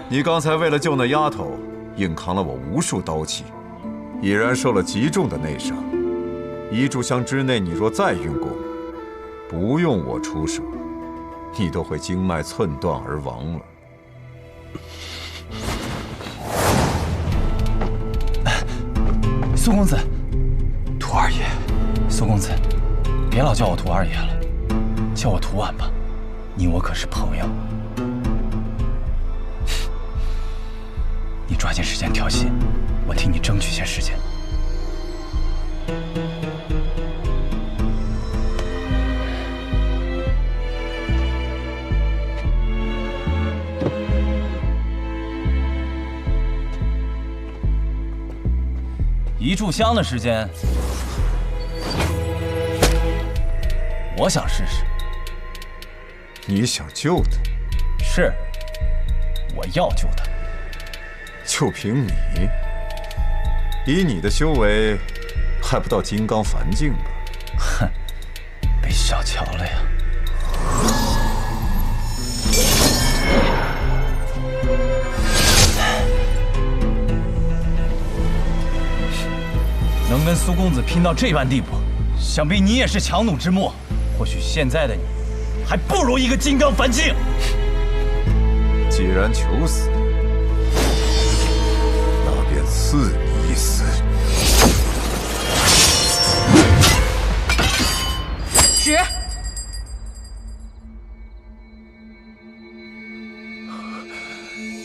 你刚才为了救那丫头，硬扛了我无数刀气，已然受了极重的内伤。一炷香之内，你若再运功，不用我出手，你都会经脉寸断而亡了。苏公子，屠二爷，苏公子，别老叫我屠二爷了，叫我屠婉吧，你我可是朋友。你抓紧时间调息，我替你争取些时间。一炷香的时间，我想试试。你想救他？是，我要救他。就凭你，以你的修为，还不到金刚凡境吧？哼，被小瞧了呀！能跟苏公子拼到这般地步，想必你也是强弩之末。或许现在的你，还不如一个金刚凡境。既然求死，那便赐你一死。止！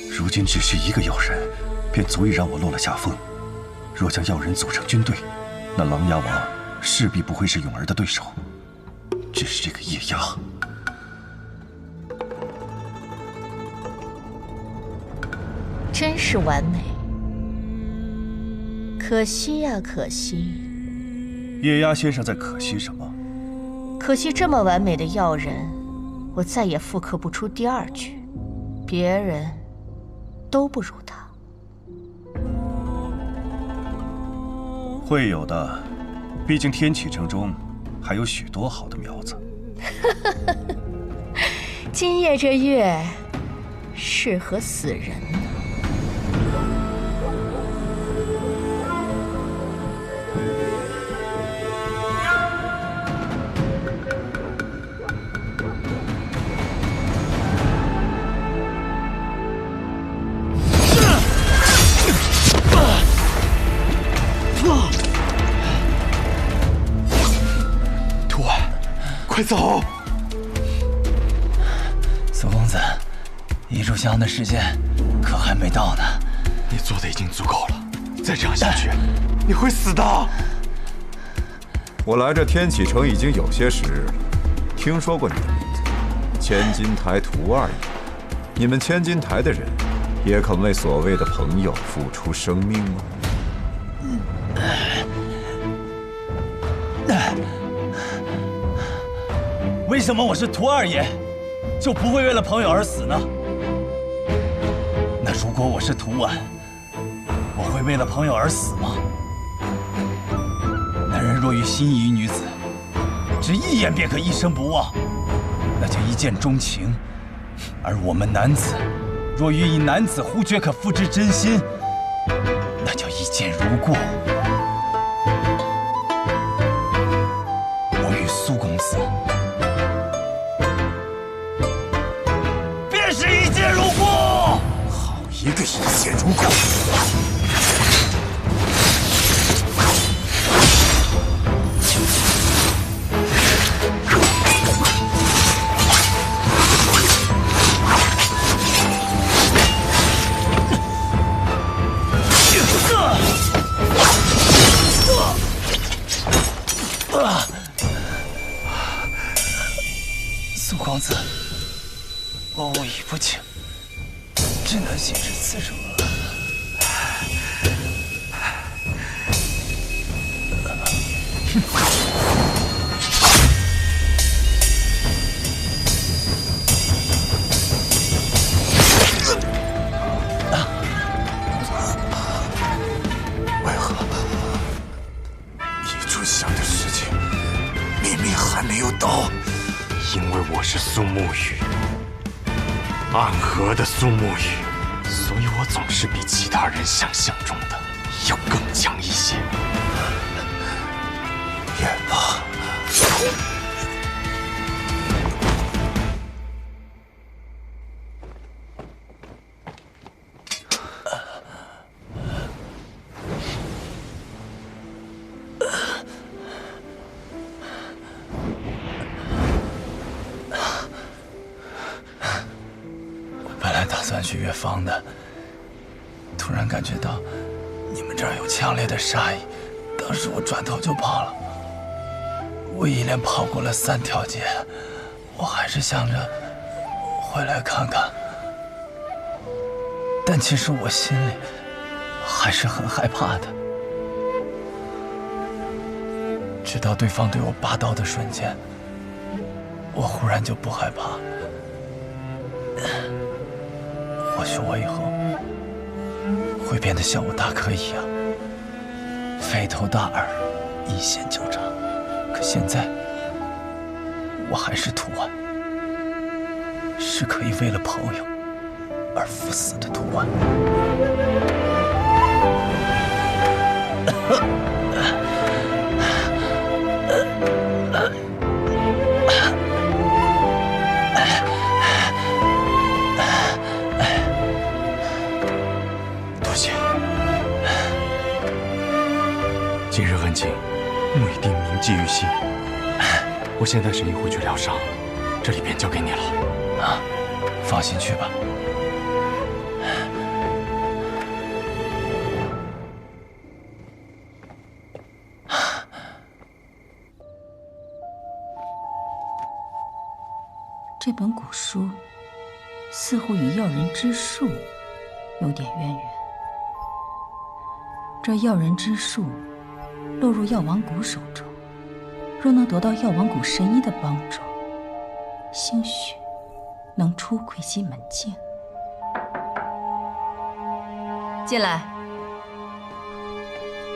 如今只是一个药人，便足以让我落了下风。若将药人组成军队，那琅琊王势必不会是永儿的对手。只是这个叶押，真是完美，可惜呀，可惜。叶押先生在可惜什么？可惜这么完美的药人，我再也复刻不出第二句，别人都不如他。会有的，毕竟天启城中还有许多好的苗子。今夜这月适合死人呢。快走！苏公子，遗嘱箱的时间可还没到呢。你做的已经足够了，再这样下去，你会死的。我来这天启城已经有些时日了，听说过你的名字，千金台屠二爷。你们千金台的人，也肯为所谓的朋友付出生命吗？为什么我是屠二爷，就不会为了朋友而死呢？那如果我是屠婉，我会为了朋友而死吗？男人若遇心仪女子，只一眼便可一生不忘，那叫一见钟情；而我们男子，若遇一男子忽觉可付之真心，那叫一见如故。我与苏公子，便是一见如故。好一个一见如故！苏公子，我武艺不精，只能行至此处。为何遗嘱箱的事情明明还没有到？因为我是苏沐雨，暗河的苏沐雨，所以我总是比其他人想象中的要更强一些。也罢。本来打算去越方的，突然感觉到你们这儿有强烈的杀意，当时我转头就跑了。我一连跑过了3条街，我还是想着回来看看，但其实我心里还是很害怕的。直到对方对我拔刀的瞬间，我忽然就不害怕了。或许我以后会变得像我大哥一样，肥头大耳，一线交叉。可现在，我还是屠婉，是可以为了朋友而赴死的屠婉。多谢。今日恩情，木一定铭记于心。我现在神医会去疗伤，这里便交给你了。啊，放心去吧。这本古书似乎与药人之术有点渊源。这药人之术落入药王谷手中，若能得到药王谷神医的帮助，兴许能出窥西门径。进来。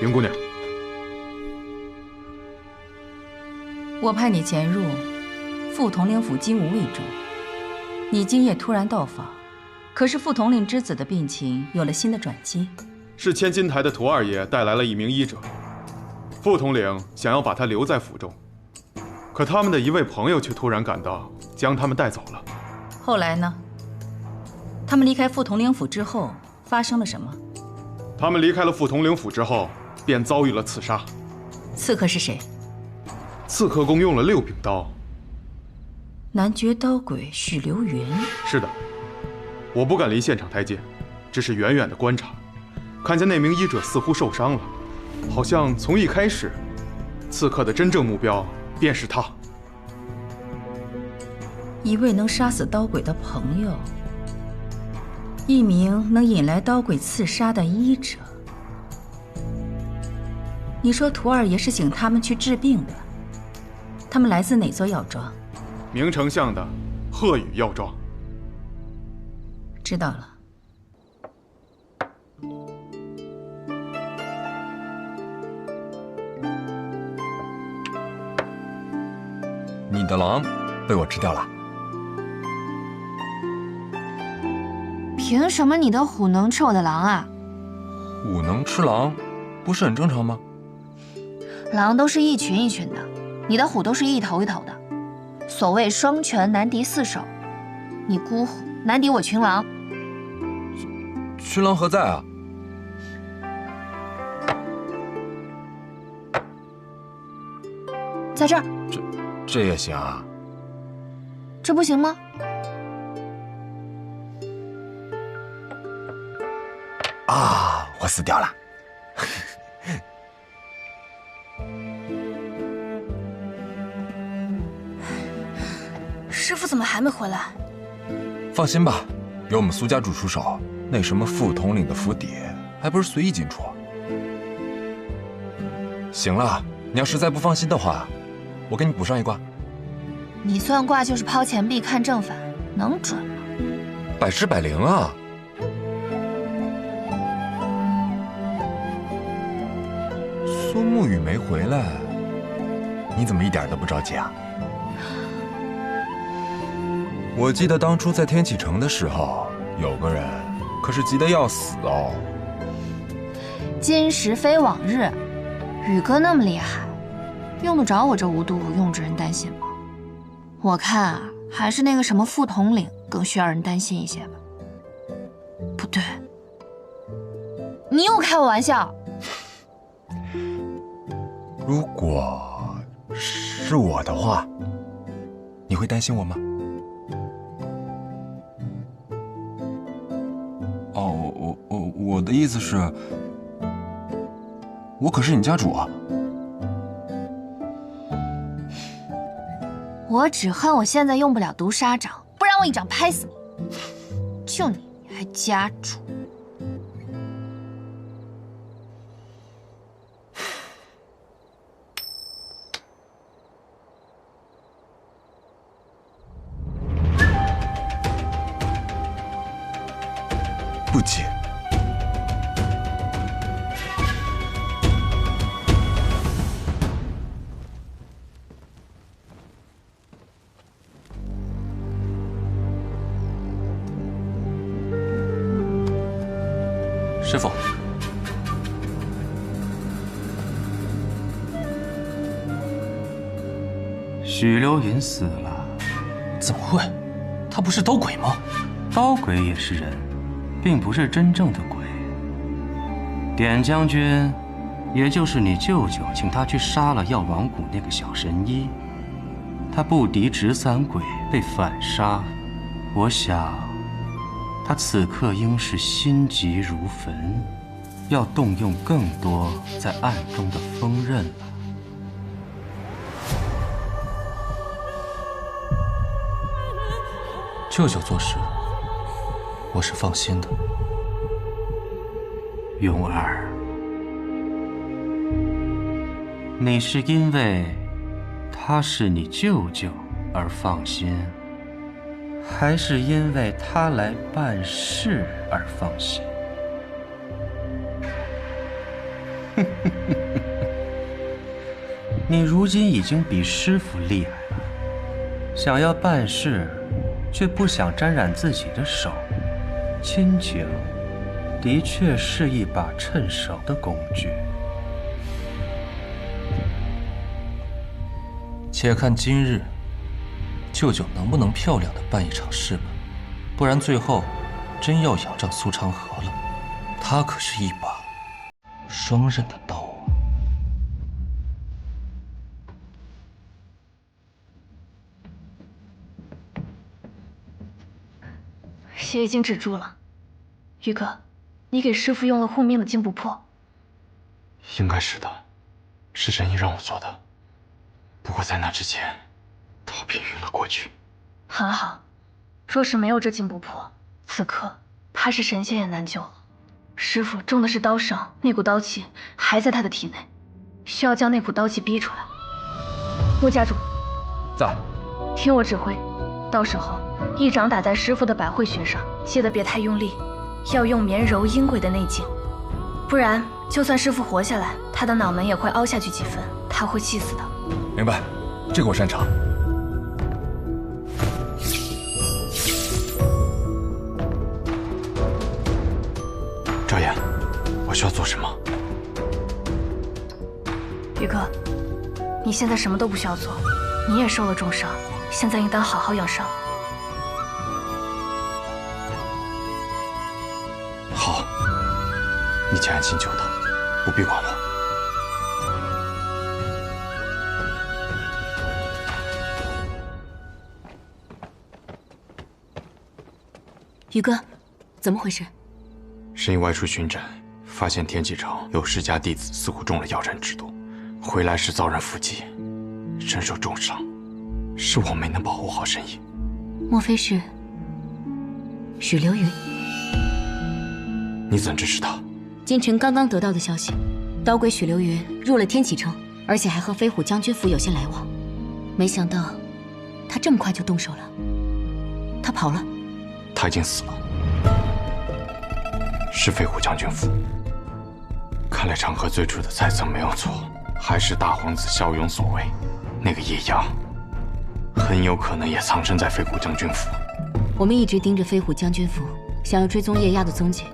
云姑娘，我派你潜入副统领府金吾卫中，你今夜突然到访，可是副统领之子的病情有了新的转机。是千金台的屠二爷带来了一名医者，副统领想要把他留在府中，可他们的一位朋友却突然赶到，将他们带走了。后来呢？他们离开副统领府之后发生了什么？他们离开了副统领府之后，便遭遇了刺杀。刺客是谁？刺客共用了6柄刀，男爵刀鬼许流云。是的，我不敢离现场太近，只是远远的观察，看见那名医者似乎受伤了，好像从一开始，刺客的真正目标便是他。一位能杀死刀鬼的朋友，一名能引来刀鬼刺杀的医者。你说屠二爷是请他们去治病的，他们来自哪座药庄？明丞相的鹤羽药庄。知道了。你的狼被我吃掉了。凭什么你的虎能吃我的狼啊？虎能吃狼，不是很正常吗？狼都是一群一群的，你的虎都是一头一头的。所谓双拳难敌四手，你孤虎难敌我群狼。群狼何在啊？在这儿。这也行啊？这不行吗？啊，我死掉了。师傅怎么还没回来？放心吧，有我们苏家主出手，那什么副统领的府邸还不是随意进出。行了，你要实在不放心的话，我给你补上一卦。你算卦就是抛钱币看正反，能准吗？百试百灵啊！苏沐雨没回来，你怎么一点都不着急啊？我记得当初在天启城的时候，有个人可是急得要死哦。今时非往日，宇哥那么厉害，用得着我这无独无用之人担心吗？我看啊，还是那个什么副统领更需要人担心一些吧。不对，你又开我玩笑。如果是我的话，你会担心我吗？哦，我的意思是，我可是你家主啊。我只恨我现在用不了毒杀掌，不然我一掌拍死你。就你还家主？不急。师傅，许流云死了。怎么会？他不是刀鬼吗？刀鬼也是人，并不是真正的鬼。典将军，也就是你舅舅请他去杀了药王谷那个小神医，他不敌直伞鬼被反杀。我想，他此刻应是心急如焚，要动用更多在暗中的锋刃了。舅舅做事，我是放心的。永儿，你是因为他是你舅舅而放心，还是因为他来办事而放心？你如今已经比师傅厉害了，想要办事，却不想沾染自己的手，亲情的确是一把趁手的工具。且看今日，舅舅能不能漂亮的办一场事吧，不然最后真要仰仗苏长河了。他可是一把双刃的刀啊！血已经止住了。宇哥，你给师父用了护命的金不破。应该是的，是神医让我做的。不过在那之前，他便晕了过去。很好，若是没有这金不破，此刻怕是神仙也难救了。师父中的是刀伤，那股刀气还在他的体内，需要将那股刀气逼出来。穆家主，在，听我指挥，到时候一掌打在师父的百会穴上，记得别太用力，要用绵柔阴轨的内劲，不然就算师父活下来，他的脑门也会凹下去几分，他会气死的。明白，这个我擅长。赵岩，我需要做什么？宇哥，你现在什么都不需要做，你也受了重伤，现在应当好好养伤。好，你且安心救他，不必管我。宇哥，怎么回事？神医外出巡诊，发现天启城有世家弟子似乎中了药染之毒，回来时遭人伏击，身受重伤，是我没能保护好神医。莫非是许流云？你怎知是他？京城刚刚得到的消息，刀鬼许流云入了天启城，而且还和飞虎将军府有些来往。没想到他这么快就动手了。他跑了？他已经死了。是飞虎将军府。看来长河最初的猜测没有错，还是大皇子骁勇所为。那个叶阳，很有可能也藏身在飞虎将军府。我们一直盯着飞虎将军府，想要追踪叶押的踪迹，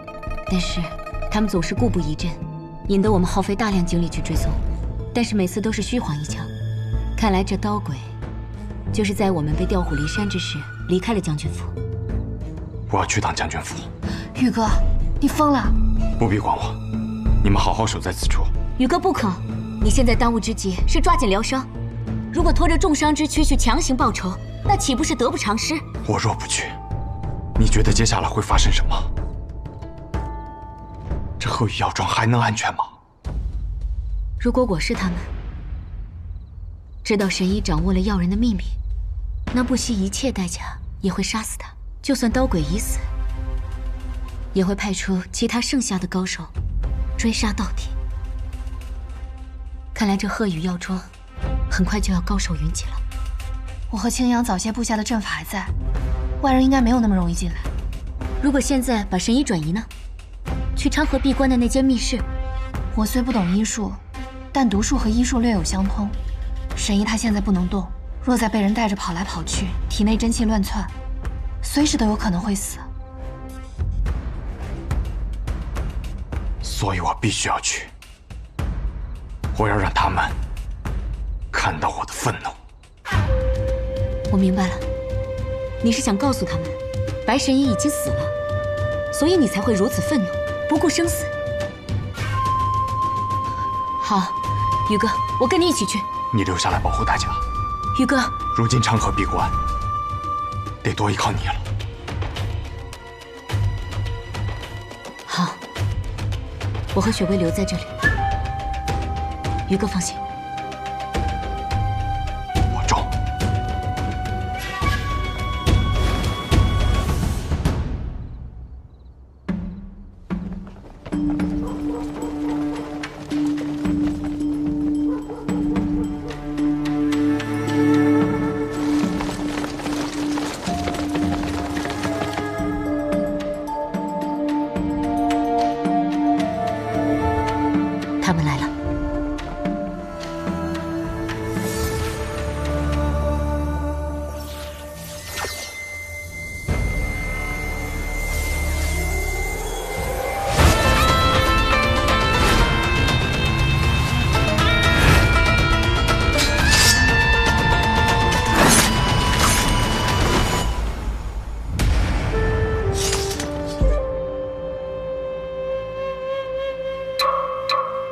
但是他们总是故布疑阵，引得我们耗费大量精力去追踪，但是每次都是虚晃一枪。看来这刀鬼，就是在我们被调虎离山之时离开了将军府。我要去趟将军府。宇哥，你疯了！不必管我，你们好好守在此处。宇哥不可，你现在当务之急是抓紧疗伤。如果拖着重伤之躯去强行报仇，那岂不是得不偿失？我若不去，你觉得接下来会发生什么？这鹤羽药庄还能安全吗？如果我是他们，知道神医掌握了药人的秘密，那不惜一切代价也会杀死他。就算刀鬼已死，也会派出其他剩下的高手追杀到底。看来这鹤羽药庄很快就要高手云集了。我和青阳早些布下的阵法还在，外人应该没有那么容易进来。如果现在把神医转移呢？去昌河闭关的那间密室。我虽不懂医术，但毒术和医术略有相通。神医他现在不能动，若再被人带着跑来跑去，体内真气乱窜，随时都有可能会死。所以我必须要去，我要让他们看到我的愤怒。我明白了，你是想告诉他们，白神医已经死了，所以你才会如此愤怒，不顾生死。好，宇哥，我跟你一起去。你留下来保护大家。宇哥，如今昌河闭关，得多依靠你了。好，我和雪薇留在这里。宇哥放心。我中。他们来了。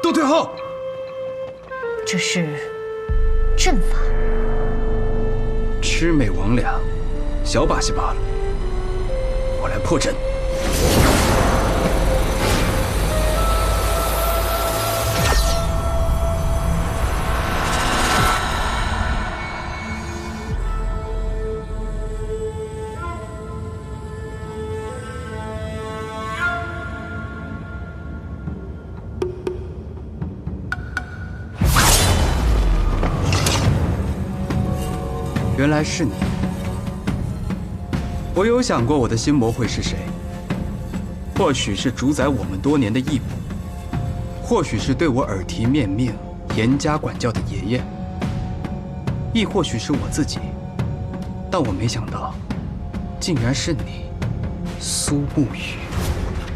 都退后！这是阵法。魑魅魍魉，小把戏罢了。我来破阵。原来是你。我有想过我的心魔会是谁，或许是主宰我们多年的义母，或许是对我耳提面命、严加管教的爷爷，亦或许是我自己。但我没想到，竟然是你，苏沐雨。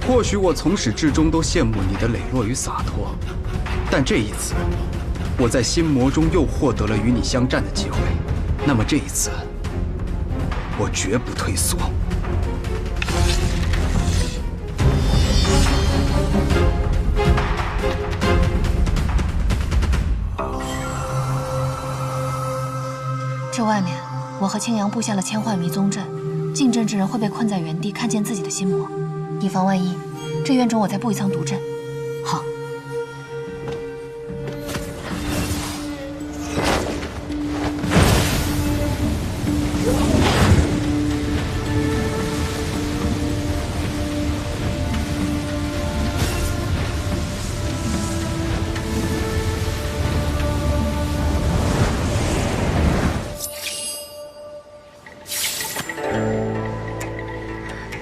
或许我从始至终都羡慕你的磊落与洒脱，但这一次，我在心魔中又获得了与你相战的机会。那么这一次，我绝不退缩。这外面，我和青阳布下了千幻迷踪阵，进阵之人会被困在原地，看见自己的心魔。以防万一，这院中我再布一层毒阵。好。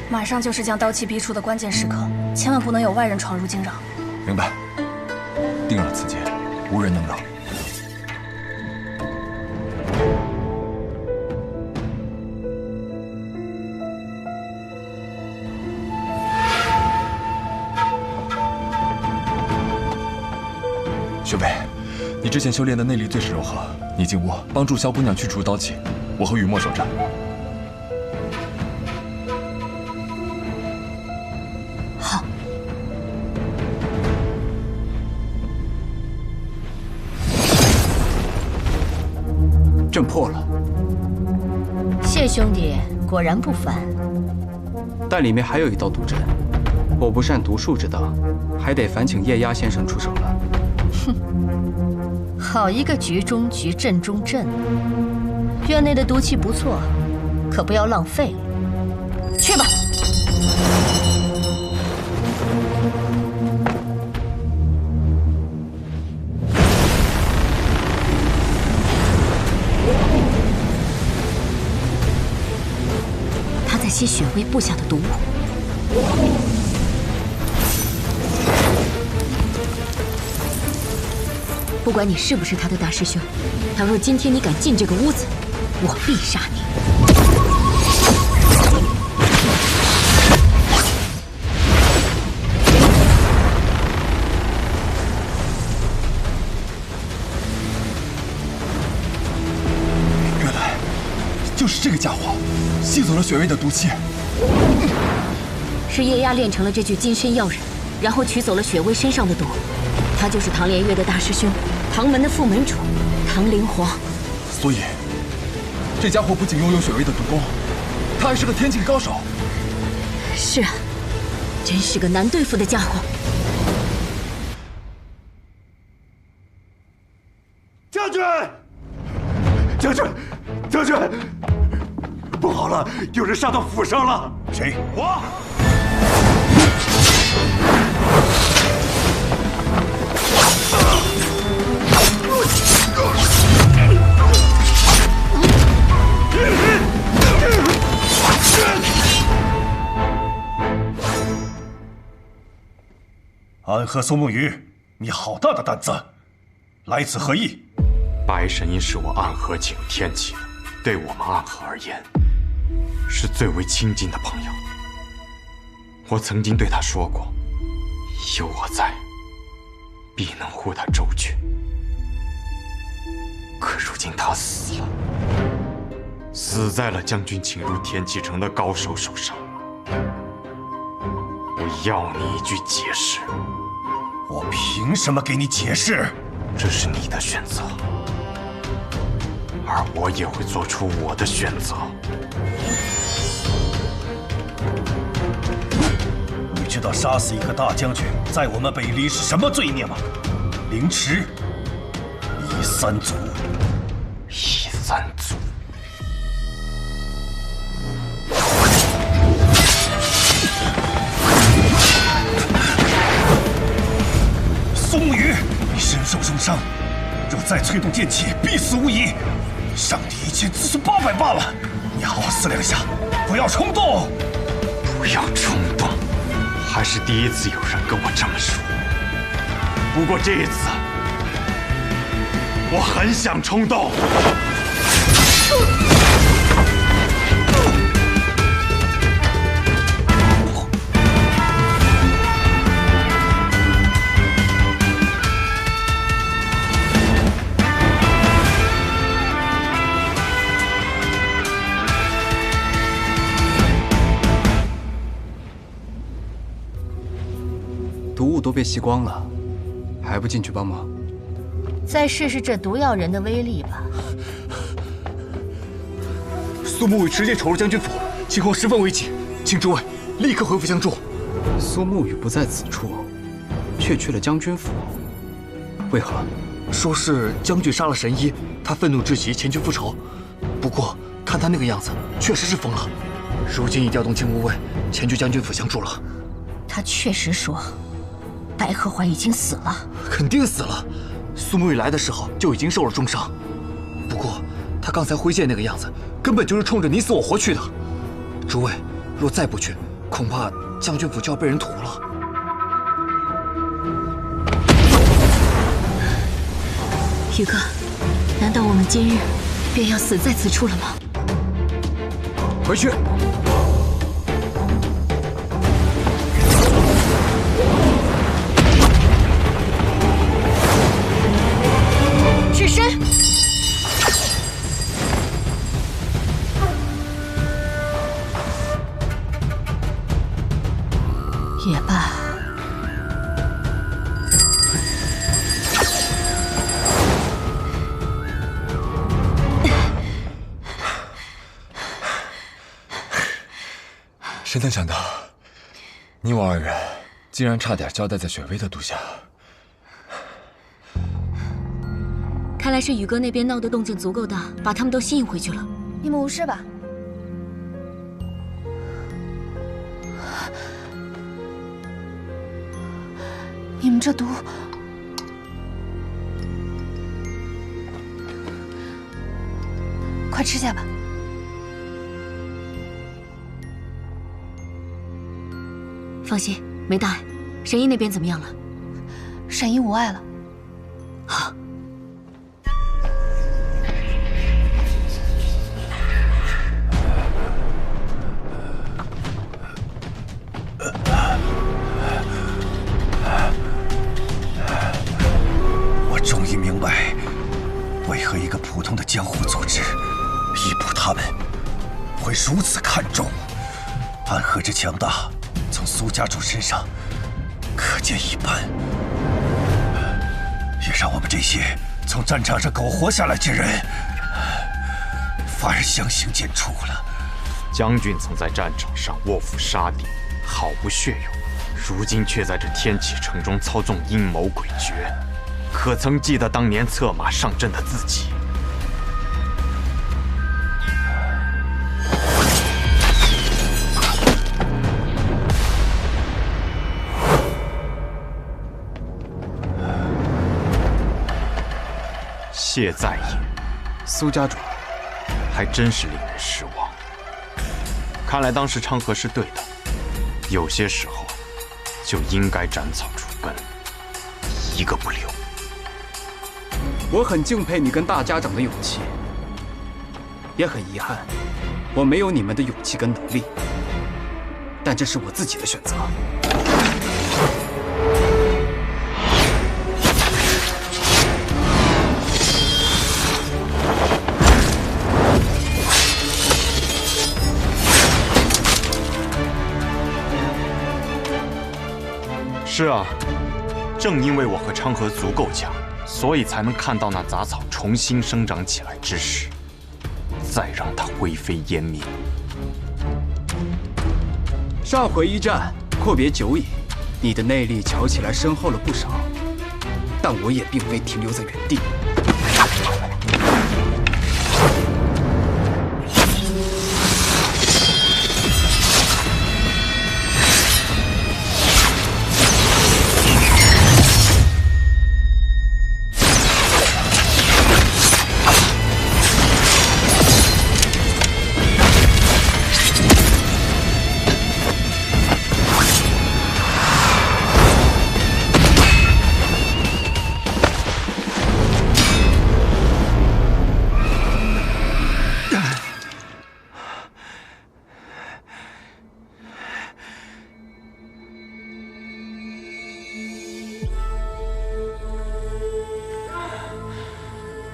马上就是将刀气逼出的关键时刻，千万不能有外人闯入惊扰。明白。定让此劫无人能扰。学妹，你之前修炼的内力最是柔和，你进屋帮助萧姑娘驱除刀气，我和雨墨守着。好。阵破了。谢兄弟果然不凡。但里面还有一道毒阵，我不善毒术之道，还得烦请叶押先生出手了。哼，好一个局中局，阵中阵。院内的毒气不错，可不要浪费了。去吧。他在吸雪薇布下的毒物。不管你是不是他的大师兄，倘若今天你敢进这个屋子，我必杀你。原来就是这个家伙吸走了雪薇的毒气。是叶押炼成了这具金身药人，然后取走了雪薇身上的毒。他就是唐连月的大师兄，唐门的副门主唐灵皇。所以，这家伙不仅拥有雪薇的毒功，他还是个天境高手。是啊，真是个难对付的家伙。将军，将军，将军，不好了，有人杀到府上了。谁？我。安和苏沐雨，你好大的胆子！来此何意？白神医是我暗河景天启，对我们暗河而言，是最为亲近的朋友。我曾经对他说过，有我在，必能护他周全。可如今他死了，死在了将军请入天启城的高手手上。我要你一句解释。我凭什么给你解释？这是你的选择，而我也会做出我的选择。知道杀死一个大将军，在我们北黎是什么罪孽吗？凌迟，夷三族。夷三族。苏沐雨，你身受重伤，若再催动剑气，必死无疑。上帝以前自损800罢了，你好好思量下，不要冲动。不要冲动，还是第一次有人跟我这么说。不过这一次，我很想冲动。毒物都被吸光了，还不进去帮忙？再试试这毒药人的威力吧。苏沐雨直接闯入将军府，情况十分危急，请诸位立刻回府相助。苏沐雨不在此处，却去了将军府，为何？说是将军杀了神医，他愤怒至极，前去复仇。不过看他那个样子，确实是疯了。如今已调动金无畏前去将军府相助了。他确实说，白鹤怀已经死了，肯定死了。苏沐雨来的时候就已经受了重伤，不过他刚才挥剑那个样子，根本就是冲着你死我活去的。诸位若再不去，恐怕将军府就要被人屠了。宇哥，难道我们今日便要死在此处了吗？回去。止身！也罢。谁能想到，你我二人竟然差点交代在雪薇的毒下。看来是宇哥那边闹的动静足够大，把他们都吸引回去了。你们无事吧？你们这毒，快吃下吧。放心，没大碍。神医那边怎么样了？神医无碍了。好。我终于明白，为何一个普通的江湖组织，一捕他们会如此看重。暗河之强大，从苏家主身上可见一斑，也让我们这些从战场上苟活下来之人，反而相形见绌了。将军曾在战场上卧虎杀敌，毫不血勇，如今却在这天启城中操纵阴谋诡谲，可曾记得当年策马上阵的自己？谢在也，苏家主，还真是令人失望。看来当时昌河是对的，有些时候就应该斩草除根，一个不留。我很敬佩你跟大家长的勇气，也很遗憾，我没有你们的勇气跟能力。但这是我自己的选择。是啊，正因为我和昌河足够强，所以才能看到那杂草重新生长起来之时，再让它灰飞烟灭。上回一战，阔别久矣，你的内力瞧起来深厚了不少，但我也并非停留在原地。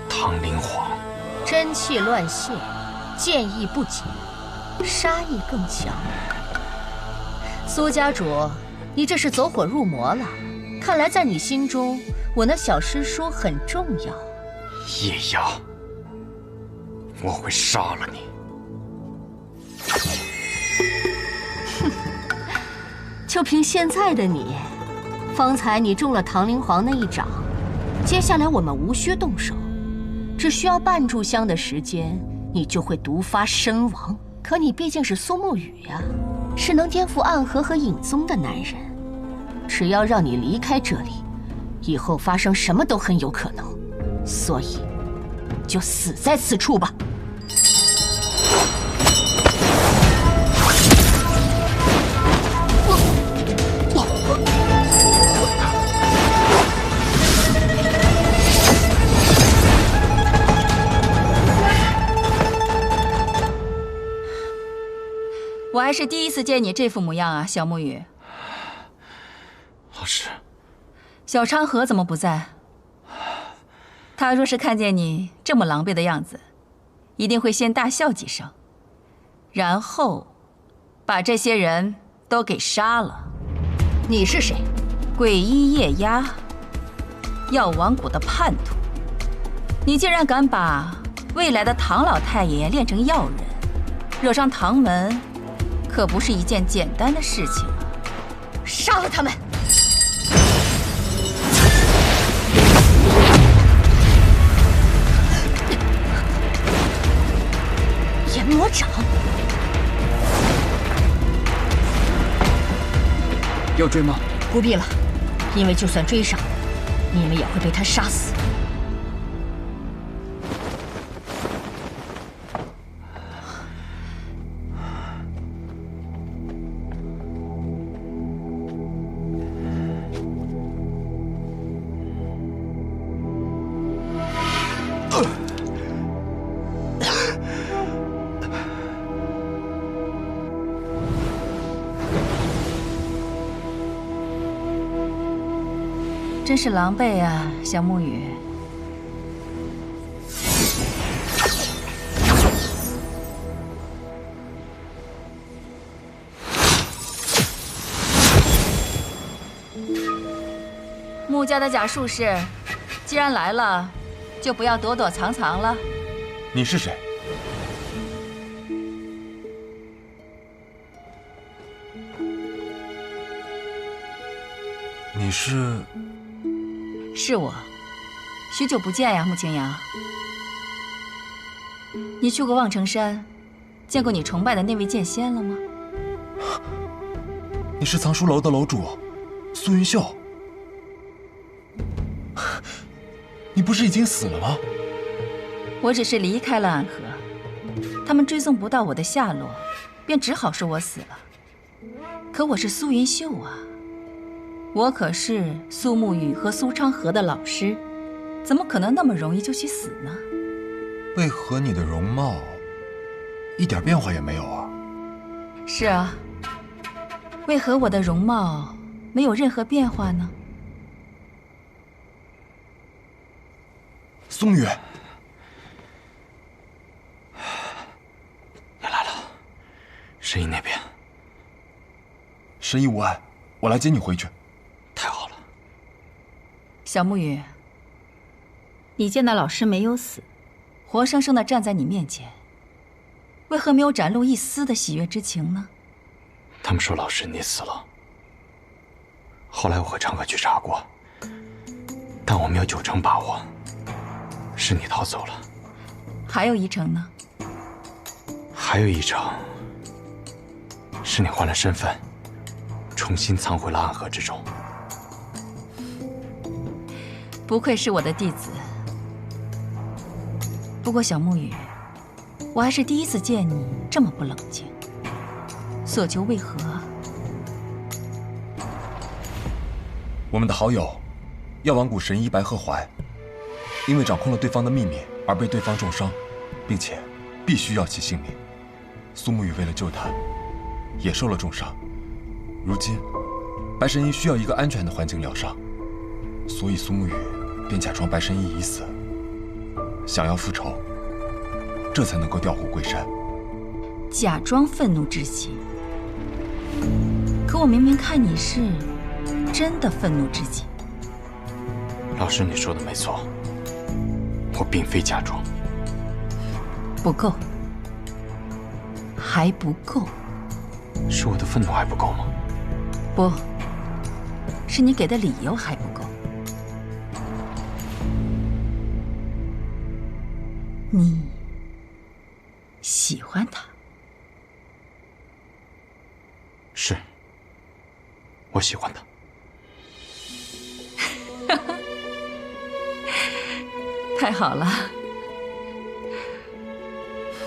唐灵皇，真气乱泄，剑意不减，杀意更强。苏家主，你这是走火入魔了。看来在你心中，我那小师叔很重要。叶压，我会杀了你。哼，就凭现在的你，方才你中了唐灵皇那一掌，接下来我们无需动手。只需要半炷香的时间，你就会毒发身亡。可你毕竟是苏沐雨呀，是能颠覆暗河和影宗的男人。只要让你离开这里，以后发生什么都很有可能。所以，就死在此处吧。我还是第一次见你这副模样啊，小沐雨。老师，小昌河怎么不在？他若是看见你这么狼狈的样子，一定会先大笑几声，然后把这些人都给杀了。你是谁？鬼医夜压，药王谷的叛徒。你竟然敢把未来的唐老太爷炼成药人，惹上唐门！可不是一件简单的事情啊！杀了他们！炎魔掌，要追吗？不必了，因为就算追上，你们也会被他杀死。真是狼狈啊，小沐雨。穆家的假术士，既然来了，就不要躲躲藏藏了。你是谁？你是？是我，许久不见呀，穆清扬。你去过望城山，见过你崇拜的那位剑仙了吗？你是藏书楼的楼主，苏云秀。你不是已经死了吗？我只是离开了暗河，他们追踪不到我的下落，便只好说我死了。可我是苏云秀啊。我可是苏沐雨和苏昌河的老师，怎么可能那么容易就去死呢？为何你的容貌一点变化也没有啊？是啊，为何我的容貌没有任何变化呢？松雨，你来了，神医那边。神医无碍，我来接你回去。太好了。小沐雨，你见那老师没有死，活生生的站在你面前，为何没有展露一丝的喜悦之情呢？他们说老师你死了，后来我和长歌去查过，但我没有90%把握，是你逃走了。还有1成呢？还有1成，是你换了身份，重新藏回了暗河之中。不愧是我的弟子。不过小木雨，我还是第一次见你这么不冷静。所求为何？我们的好友，药王谷神医白鹤怀，因为掌控了对方的秘密而被对方重伤，并且必须要其性命。苏沐雨为了救他，也受了重伤。如今，白神医需要一个安全的环境疗伤，所以苏沐雨便假装白神医已死，想要复仇，这才能够调虎归山。假装愤怒之极，可我明明看你是真的愤怒之极。老师，你说的没错，我并非假装。不够，还不够。是我的愤怒还不够吗？不，是你给的理由还不够。你喜欢他？是，我喜欢他。太好了。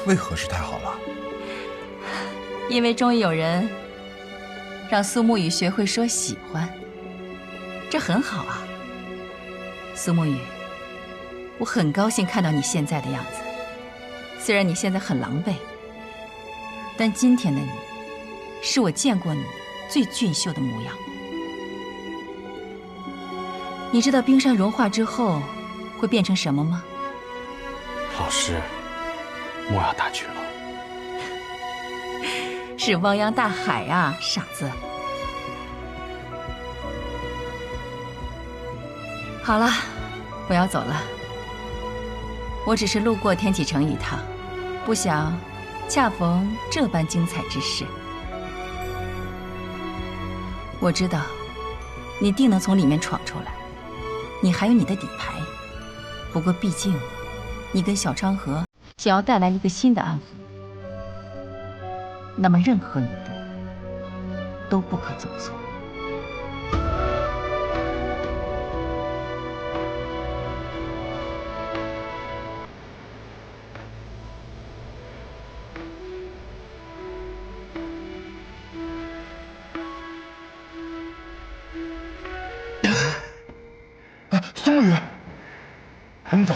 为何是太好了？因为终于有人让苏沐雨学会说喜欢，这很好啊。苏沐雨，我很高兴看到你现在的样子。虽然你现在很狼狈，但今天的你，是我见过你最俊秀的模样。你知道冰山融化之后会变成什么吗？老师，莫要大局了。是汪洋大海啊，傻子。好了，我要走了。我只是路过天启城一趟，不想恰逢这般精彩之事。我知道，你定能从里面闯出来，你还有你的底牌。不过毕竟，你跟小昌河想要带来一个新的暗河，那么任何一步都不可走错。苏沐雨，你走。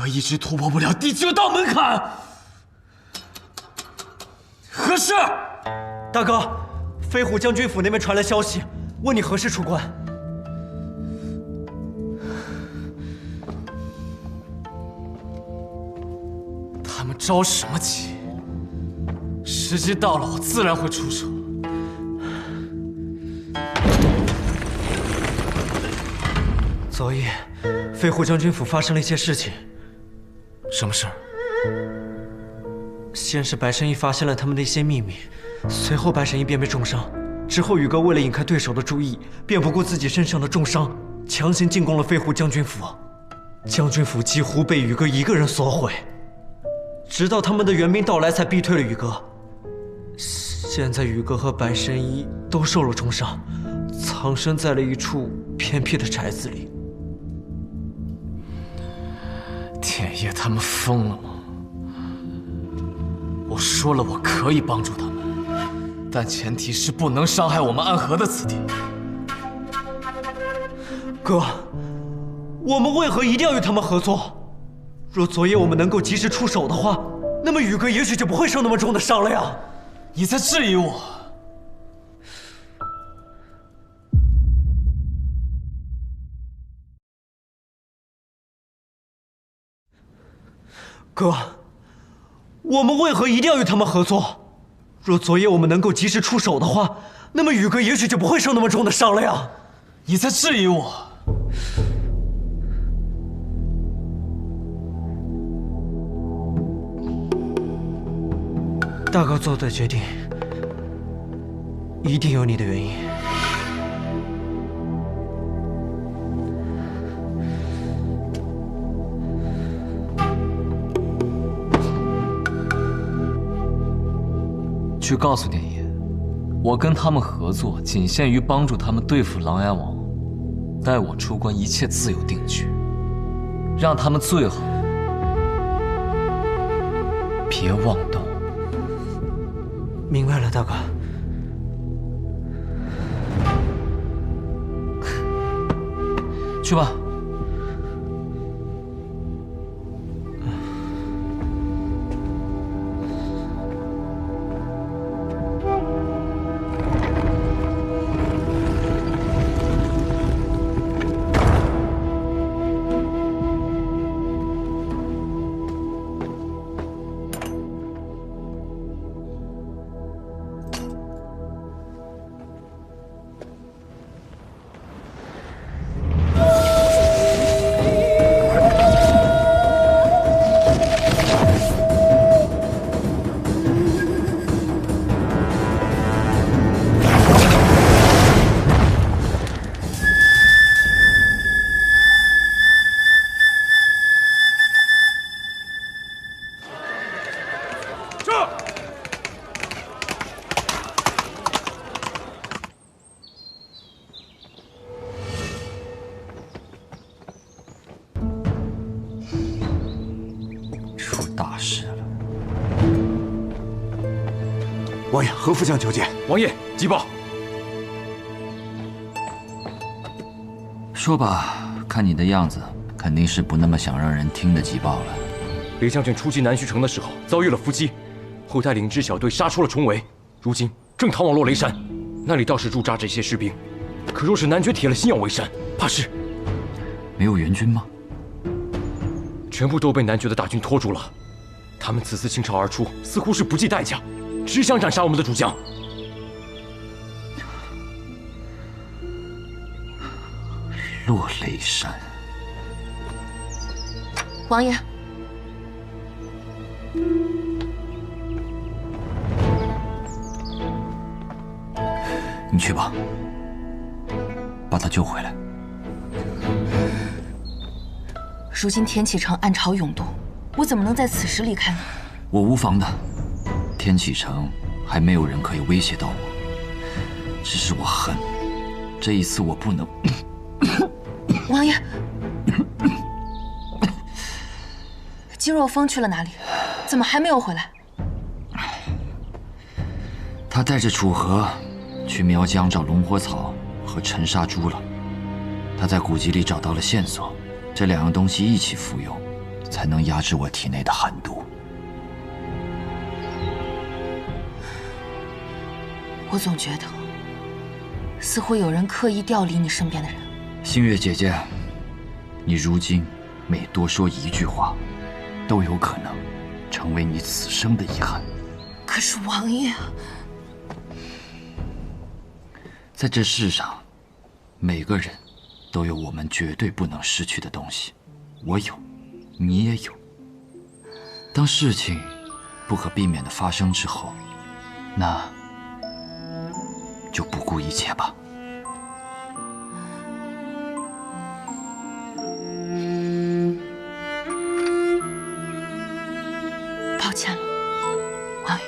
一直突破不了第9道门槛。何事？大哥，飞虎将军府那边传来消息，问你何时出关。他们着什么急？时机到了，我自然会出手。昨夜，飞虎将军府发生了一些事情。什么事？先是白神医发现了他们的一些秘密，随后白神医便被重伤。之后宇哥为了引开对手的注意，便不顾自己身上的重伤，强行进攻了飞虎将军府。将军府几乎被宇哥一个人所毁，直到他们的援兵到来，才逼退了宇哥。现在宇哥和白神医都受了重伤，藏身在了一处偏僻的宅子里。田野他们疯了吗？我说了，我可以帮助他们，但前提是不能伤害我们暗河的子弟。哥，我们为何一定要与他们合作？若昨夜我们能够及时出手的话，那么宇哥也许就不会受那么重的伤了呀。你在质疑我？哥，我们为何一定要与他们合作？若昨夜我们能够及时出手的话，那么宇哥也许就不会受那么重的伤了呀。你在质疑我？大哥做的决定，一定有你的原因。去告诉田野，我跟他们合作，仅限于帮助他们对付琅琊王。待我出关，一切自有定局。让他们最好别妄动。明白了，大哥。去吧。王爷，何副将求见。王爷，急报。说吧，看你的样子，肯定是不那么想让人听的急报了。雷将军出击南虚城的时候遭遇了伏击，后带领支小队杀出了重围，如今正逃往落雷山，那里倒是驻扎着一些士兵。可若是男爵铁了心要围山，怕是没有援军吗？全部都被男爵的大军拖住了。他们此次倾巢而出，似乎是不计代价，只想斩杀我们的主将。落雷山，王爷，你去吧，把他救回来。如今天启城暗潮涌动，我怎么能在此时离开呢？我无妨的，天启城还没有人可以威胁到我，只是我恨，这一次我不能。王爷，姬若风去了哪里？怎么还没有回来？他带着楚河去苗疆找龙火草和沉沙珠了。他在古籍里找到了线索，这两样东西一起服用，才能压制我体内的寒毒。我总觉得，似乎有人刻意调离你身边的人。星月姐姐，你如今每多说一句话，都有可能成为你此生的遗憾。可是王爷，在这世上，每个人都有我们绝对不能失去的东西，我有，你也有。当事情不可避免的发生之后，那就不顾一切吧。抱歉了，王爷。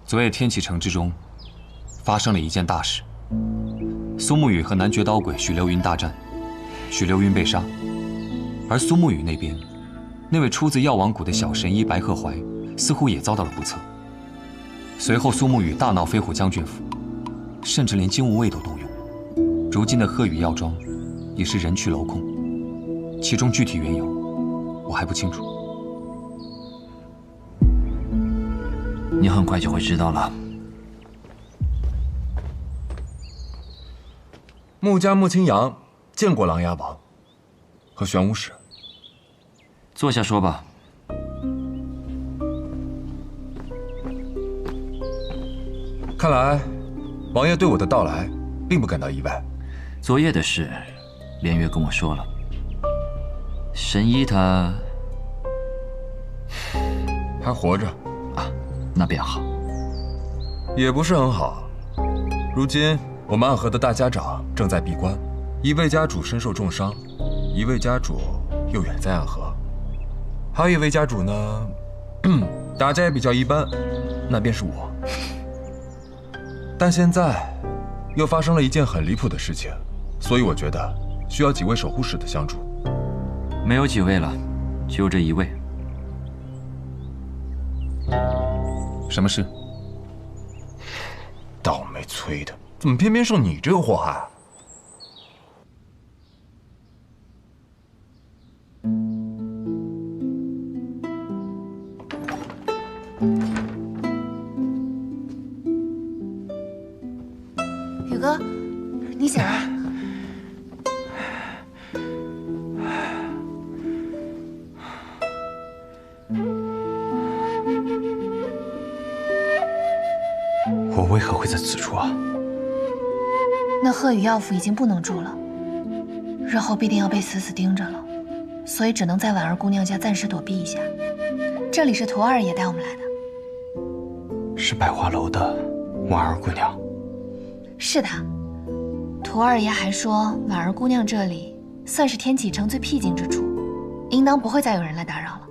昨夜天启城之中，发生了一件大事。苏沐雨和男爵刀鬼许流云大战，许流云被杀，而苏沐雨那边，那位出自药王谷的小神医白鹤怀，似乎也遭到了不测。随后，苏沐雨大闹飞虎将军府，甚至连金无畏都动用。如今的鹤羽药庄，也是人去楼空，其中具体缘由，我还不清楚。你很快就会知道了。穆家穆青阳见过琅琊王和玄武使。坐下说吧。看来，王爷对我的到来并不感到意外。昨夜的事，连月跟我说了。神医他还活着啊，那便好。也不是很好。如今我们暗河的大家长正在闭关，一位家主身受重伤，一位家主又远在暗河，还有一位家主呢，打架也比较一般，那便是我。但现在又发生了一件很离谱的事情，所以我觉得需要几位守护使的相助。没有几位了，就这一位。什么事？倒霉催的，怎么偏偏受你这个祸害？宇哥，你醒了。我为何会在此处啊？那鹤羽药府已经不能住了，日后必定要被死死盯着了，所以只能在婉儿姑娘家暂时躲避一下。这里是屠二爷带我们来的。是百花楼的婉儿姑娘。是的，屠二爷还说婉儿姑娘这里算是天启城最僻静之处，应当不会再有人来打扰了。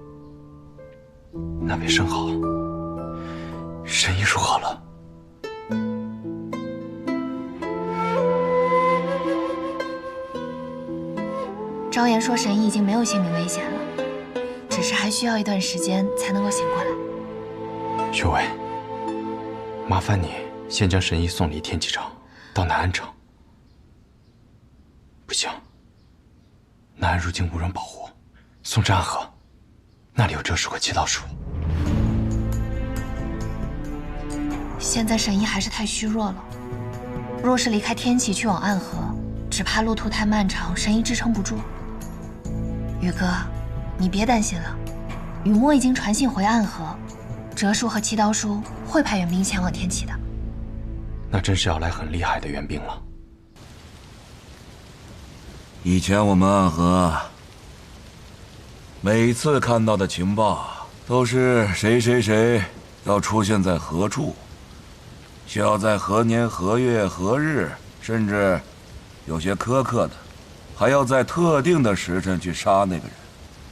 那便甚好。神医如何了？昭言说神医已经没有性命危险了，只是还需要一段时间才能够醒过来。岳伟，麻烦你先将神医送离天启城，到南安城。不行，南安如今无人保护，送至暗河，那里有折树和祈祷树。现在神医还是太虚弱了，若是离开天启去往暗河，只怕路途太漫长，神医支撑不住。宇哥，你别担心了，雨墨已经传信回暗河，折树和祈祷树会派援兵前往天启的。那真是要来很厉害的援兵了。以前我们暗河每次看到的情报都是谁谁谁要出现在何处，需要在何年何月何日，甚至有些苛刻的还要在特定的时辰去杀那个人。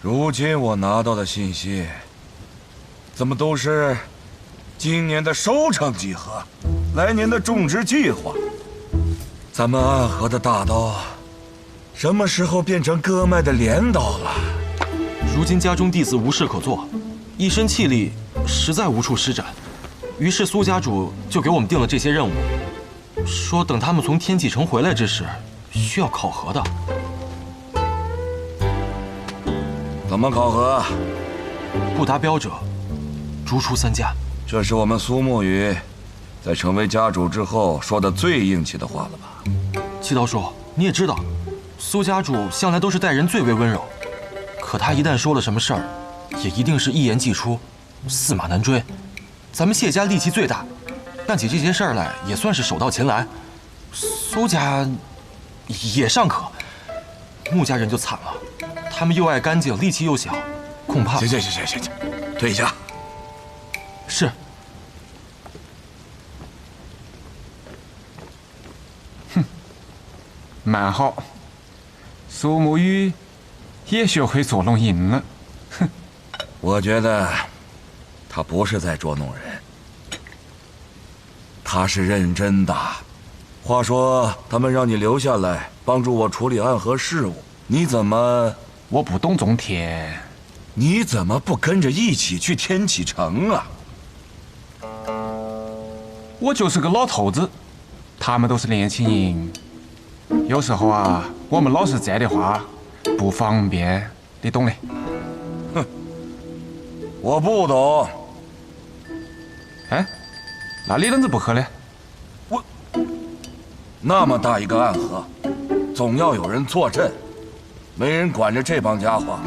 如今我拿到的信息怎么都是今年的收成几何，来年的种植计划。咱们暗河的大刀什么时候变成割脉的镰刀了？如今家中弟子无事可做，一身气力实在无处施展，于是苏家主就给我们定了这些任务，说等他们从天启城回来之时，需要考核的。怎么考核？不达标者，逐出3家。这是我们苏沐雨在成为家主之后说的最硬气的话了吧？七刀叔，你也知道，苏家主向来都是待人最为温柔，可他一旦说了什么事儿，也一定是一言既出，驷马难追。咱们谢家力气最大，办起这些事儿来也算是手到擒来。苏家也尚可，穆家人就惨了，他们又爱干净，力气又小，恐怕……行，退一下。是。哼，蛮好，苏沐雨也学会捉弄人了。哼，我觉得他不是在捉弄人，他是认真的。话说，他们让你留下来帮助我处理暗河事务，你怎么？我不懂种田。你怎么不跟着一起去天启城啊？我就是个老头子，他们都是年轻人。有时候啊，我们老是在的话，不方便，你懂的。哼，我不懂。哎，那你啷子不喝呢？我那么大一个暗河，总要有人坐镇，没人管着这帮家伙，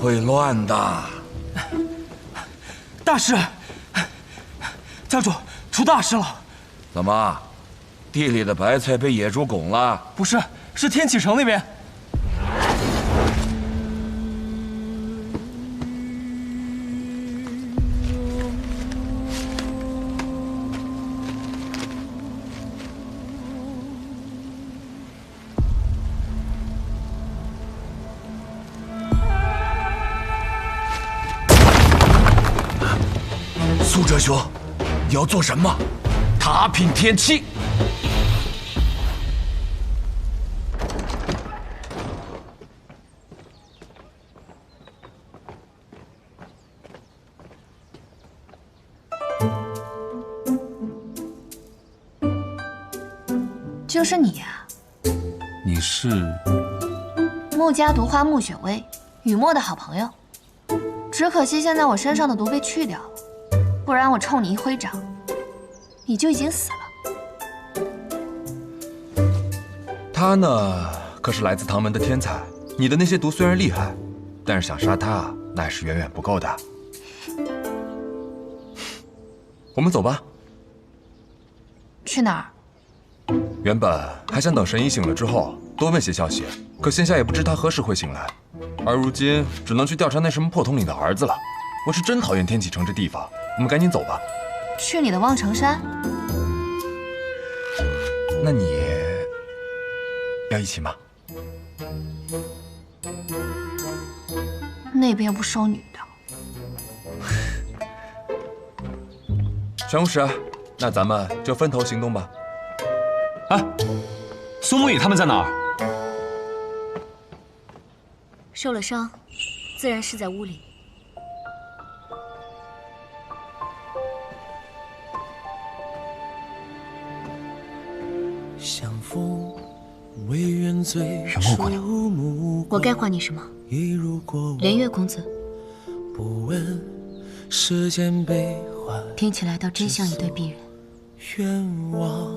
会乱的。大师，家主出大事了！怎么，地里的白菜被野猪拱了？不是，是天启城那边。苏哲兄，你要做什么？踏平天启。就是你呀！你是穆家毒花穆雪薇，雨墨的好朋友。只可惜现在我身上的毒被去掉了，不然我冲你一挥掌，你就已经死了。他呢，可是来自唐门的天才。你的那些毒虽然厉害，但是想杀他，那还是远远不够的。我们走吧。去哪儿？原本还想等神医醒了之后多问些消息，可现下也不知他何时会醒来，而如今只能去调查那什么破统领的儿子了。我是真讨厌天启城这地方，我们赶紧走吧。去你的望城山？那你要一起吗？那边不收女的。玄武使，那咱们就分头行动吧。哎，苏沐雨他们在哪儿？受了伤，自然是在屋里。相逢唯愿醉玄木姑娘，我该唤你什么？连月公子。不问世间悲欢，听起来倒真像一对璧人。愿望。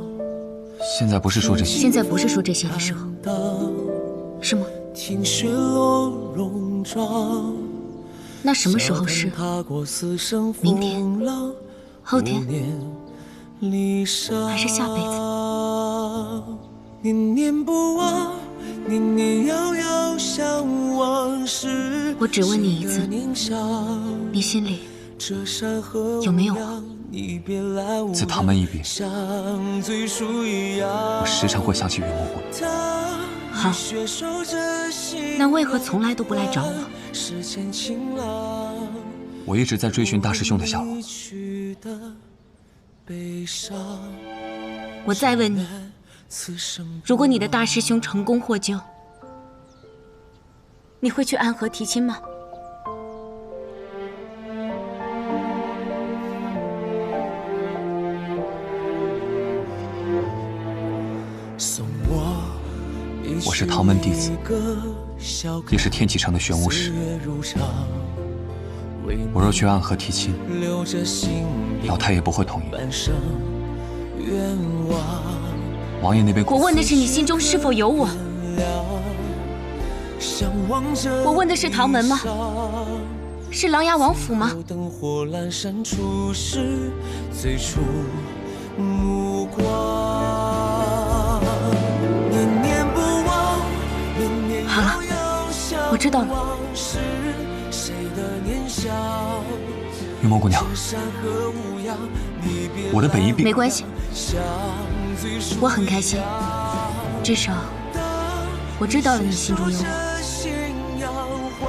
现在不是说这些。现在不是说这些的时候，是吗？听雪落戎装。那什么时候是？明天、后天，还是下辈子？念念不忘，念念遥遥向往事。我只问你一次，你心里有没有我？自唐门一别，我时常会想起云木姑娘。好，那为何从来都不来找我？我一直在追寻大师兄的下落。我再问你，如果你的大师兄成功获救，你会去安河提亲吗？我是唐门弟子，也是天启城的玄武使。我若去暗河提亲，老太爷不会同意。王爷那边，我问的是你心中是否有我？我问的是唐门吗？是琅琊王府吗？好了，我知道了。云梦姑娘，我的本意并没关系，我很开心，至少我知道了你心中有我，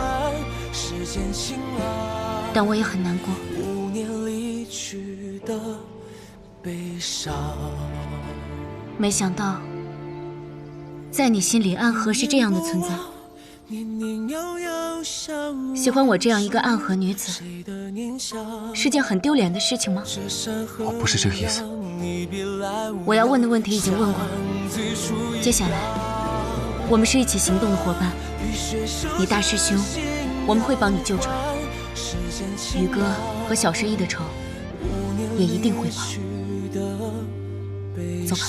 但我也很难过。悲伤。没想到，在你心里，暗河是这样的存在。喜欢我这样一个暗河女子，是件很丢脸的事情吗？我不是这个意思。我要问的问题已经问过了。接下来，我们是一起行动的伙伴。你大师兄，我们会帮你救出来。宇哥和小神医的仇，也一定会报。走吧。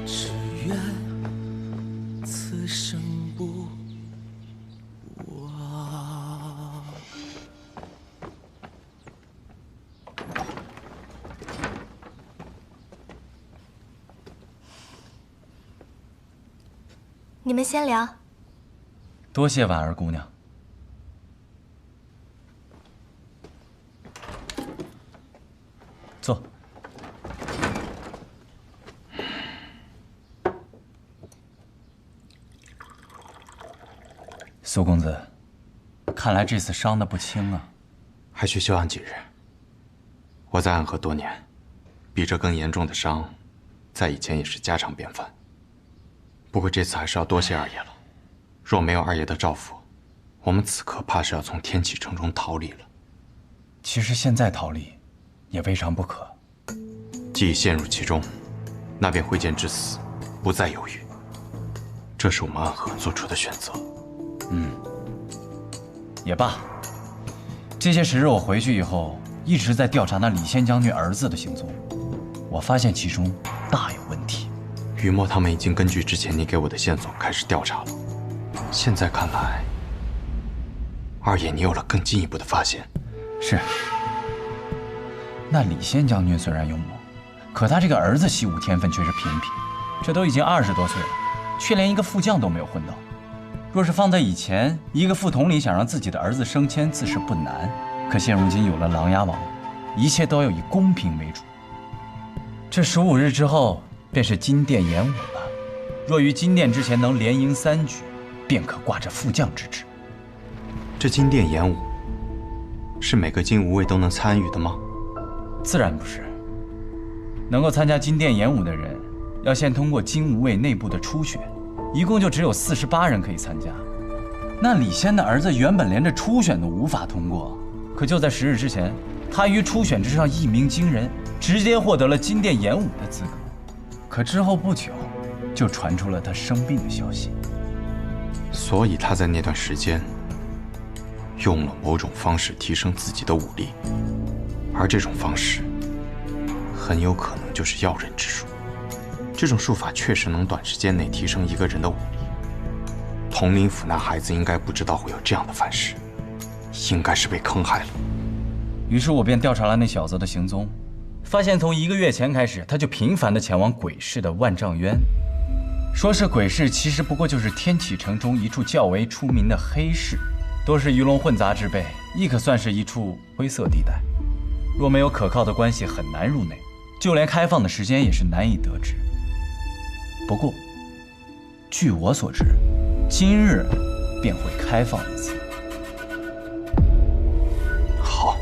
只愿此生不忘。你们先聊。多谢婉儿姑娘。坐。苏公子，看来这次伤得不轻啊。还需休养几日。我在暗河多年，比这更严重的伤，在以前也是家常便饭。不过这次还是要多谢二爷了。若没有二爷的照拂，我们此刻怕是要从天启城中逃离了。其实现在逃离，也未尝不可。既已陷入其中，那便挥剑至死，不再犹豫。这是我们暗河做出的选择。也罢。这些时日我回去以后，一直在调查那李仙将军儿子的行踪，我发现其中大有问题。于墨他们已经根据之前你给我的线索开始调查了。现在看来，二爷你有了更进一步的发现。是。那李仙将军虽然勇猛，可他这个儿子习武天分却是平平，这都已经20多岁了，却连一个副将都没有混到。若是放在以前，一个副统领想让自己的儿子升迁自是不难，可现如今有了琅琊王，一切都要以公平为主。这15日之后便是金殿演武了，若于金殿之前能连赢3局，便可挂着副将之职。这金殿演武，是每个金吾卫都能参与的吗？自然不是。能够参加金殿演武的人，要先通过金吾卫内部的初选，一共就只有48人可以参加。那李仙的儿子原本连这初选都无法通过，可就在10日之前，他于初选之上一鸣惊人，直接获得了金殿演武的资格。可之后不久，就传出了他生病的消息。所以他在那段时间用了某种方式提升自己的武力，而这种方式很有可能就是药人之术。这种术法确实能短时间内提升一个人的武力。统领府那孩子应该不知道会有这样的反噬，应该是被坑害了。于是我便调查了那小子的行踪，发现从1个月前开始，他就频繁地前往鬼市的万丈渊。说是鬼市，其实不过就是天启城中一处较为出名的黑市，多是鱼龙混杂之辈，亦可算是一处灰色地带。若没有可靠的关系，很难入内，就连开放的时间也是难以得知。不过，据我所知，今日便会开放一次。好，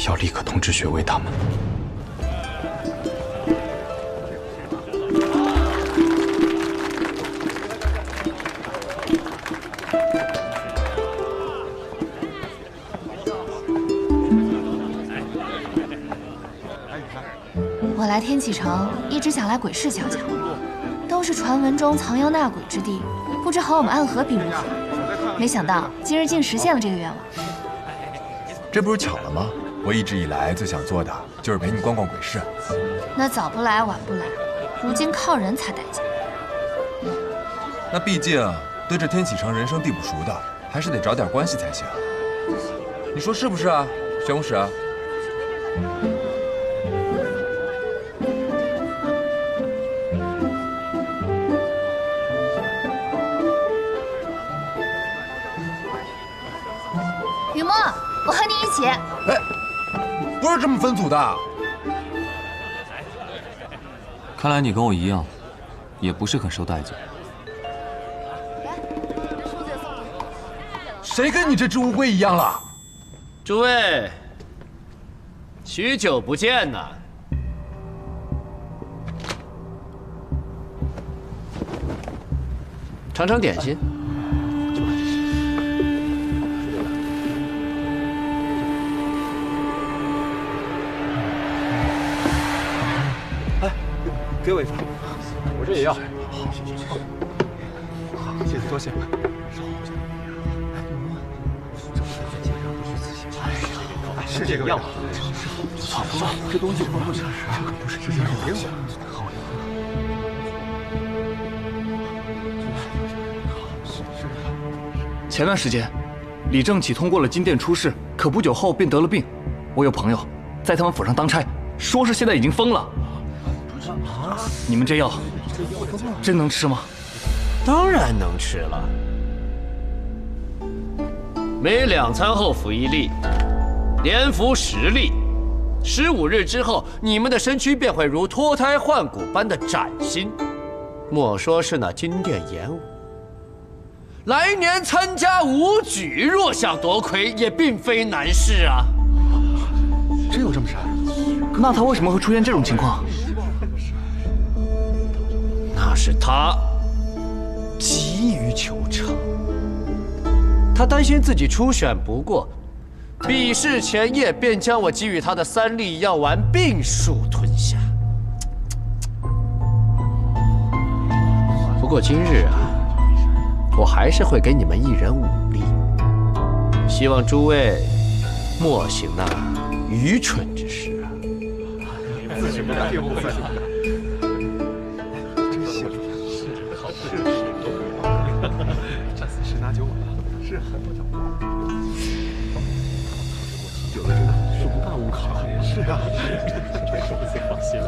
要立刻通知学卫他们。我来天启城一直想来鬼市瞧瞧，都是传闻中藏妖纳鬼之地，不知和我们暗河比如何。没想到今日竟实现了这个愿望。这不是巧了吗？我一直以来最想做的就是陪你逛逛鬼市。那早不来晚不来，如今靠人才带劲。那毕竟对这天启城人生地不熟的，还是得找点关系才行。你说是不是啊，玄武使？雨墨，我和你一起。哎，不是这么分组的。看来你跟我一样，也不是很受待见。谁跟你这只乌龟一样了？诸位，许久不见呐！尝尝点心。哎，给我一份，我这也要。好，谢谢，多谢。是这个样吗？不错，这东西不是，这可不是之前给我。前段时间，李正启通过了金殿出仕，可不久后便得了病。我有朋友在他们府上当差，说是现在已经疯了。你们这药真能吃吗？当然能吃了，每2餐后服1粒，连服10粒，15日之后，你们的身躯便会如脱胎换骨般的崭新。莫说是那金殿演武，来年参加武举，若想夺魁，也并非难事啊。真有这么神？那他为什么会出现这种情况？那是他急于求成，他担心自己初选不过，比试前夜便将我给予他的3粒药丸并数吞下。不过今日啊，我还是会给你们1人5粒，希望诸位莫行那愚蠢之事啊！这次10拿9稳了，是很不讲话。有的人是不干无考，是啊，这手最放心了。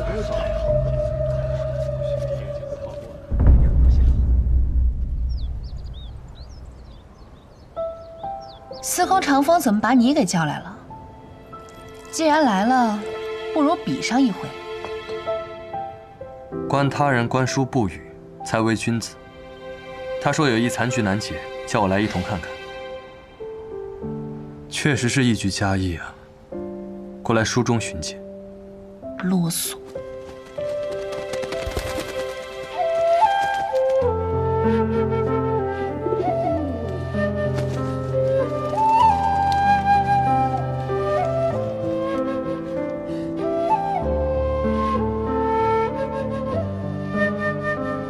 司空长风怎么把你给叫来了？既然来了，不如比上一回。观他人观书不语，才为君子。他说有一残局难解，叫我来一同看看。确实是一局佳意啊！过来书中寻解。啰嗦。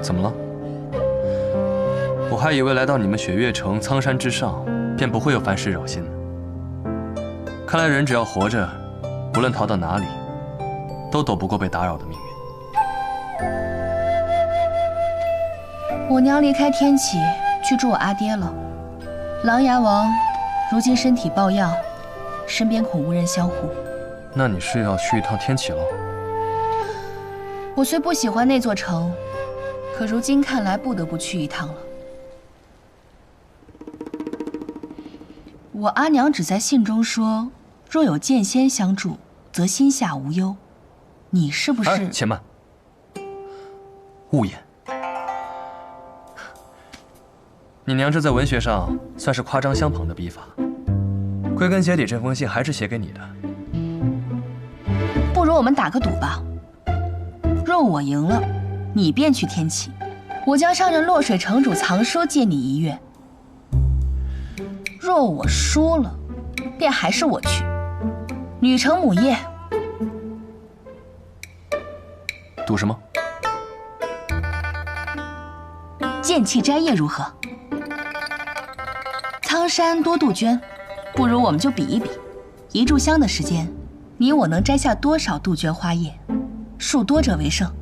怎么了？我还以为来到你们雪月城苍山之上，便不会有凡事扰心呢。看来人只要活着，无论逃到哪里，都躲不过被打扰的命运。我娘离开天启去助我阿爹了，琅琊王如今身体抱恙，身边恐无人相护。那你是要去一趟天启喽？我虽不喜欢那座城，可如今看来不得不去一趟了。我阿娘只在信中说，若有剑仙相助，则心下无忧。你是不是？哎，且慢，勿言。你娘这在文学上算是夸张相捧的笔法，归根结底，这封信还是写给你的。不如我们打个赌吧，若我赢了，你便去天启，我将上任洛水城主藏书借你1月。若我输了，便还是我去，女承母业。赌什么？剑气斋业如何？苍山多杜鹃，不如我们就比一比，一炷香的时间，你我能摘下多少杜鹃花叶？数多者为胜。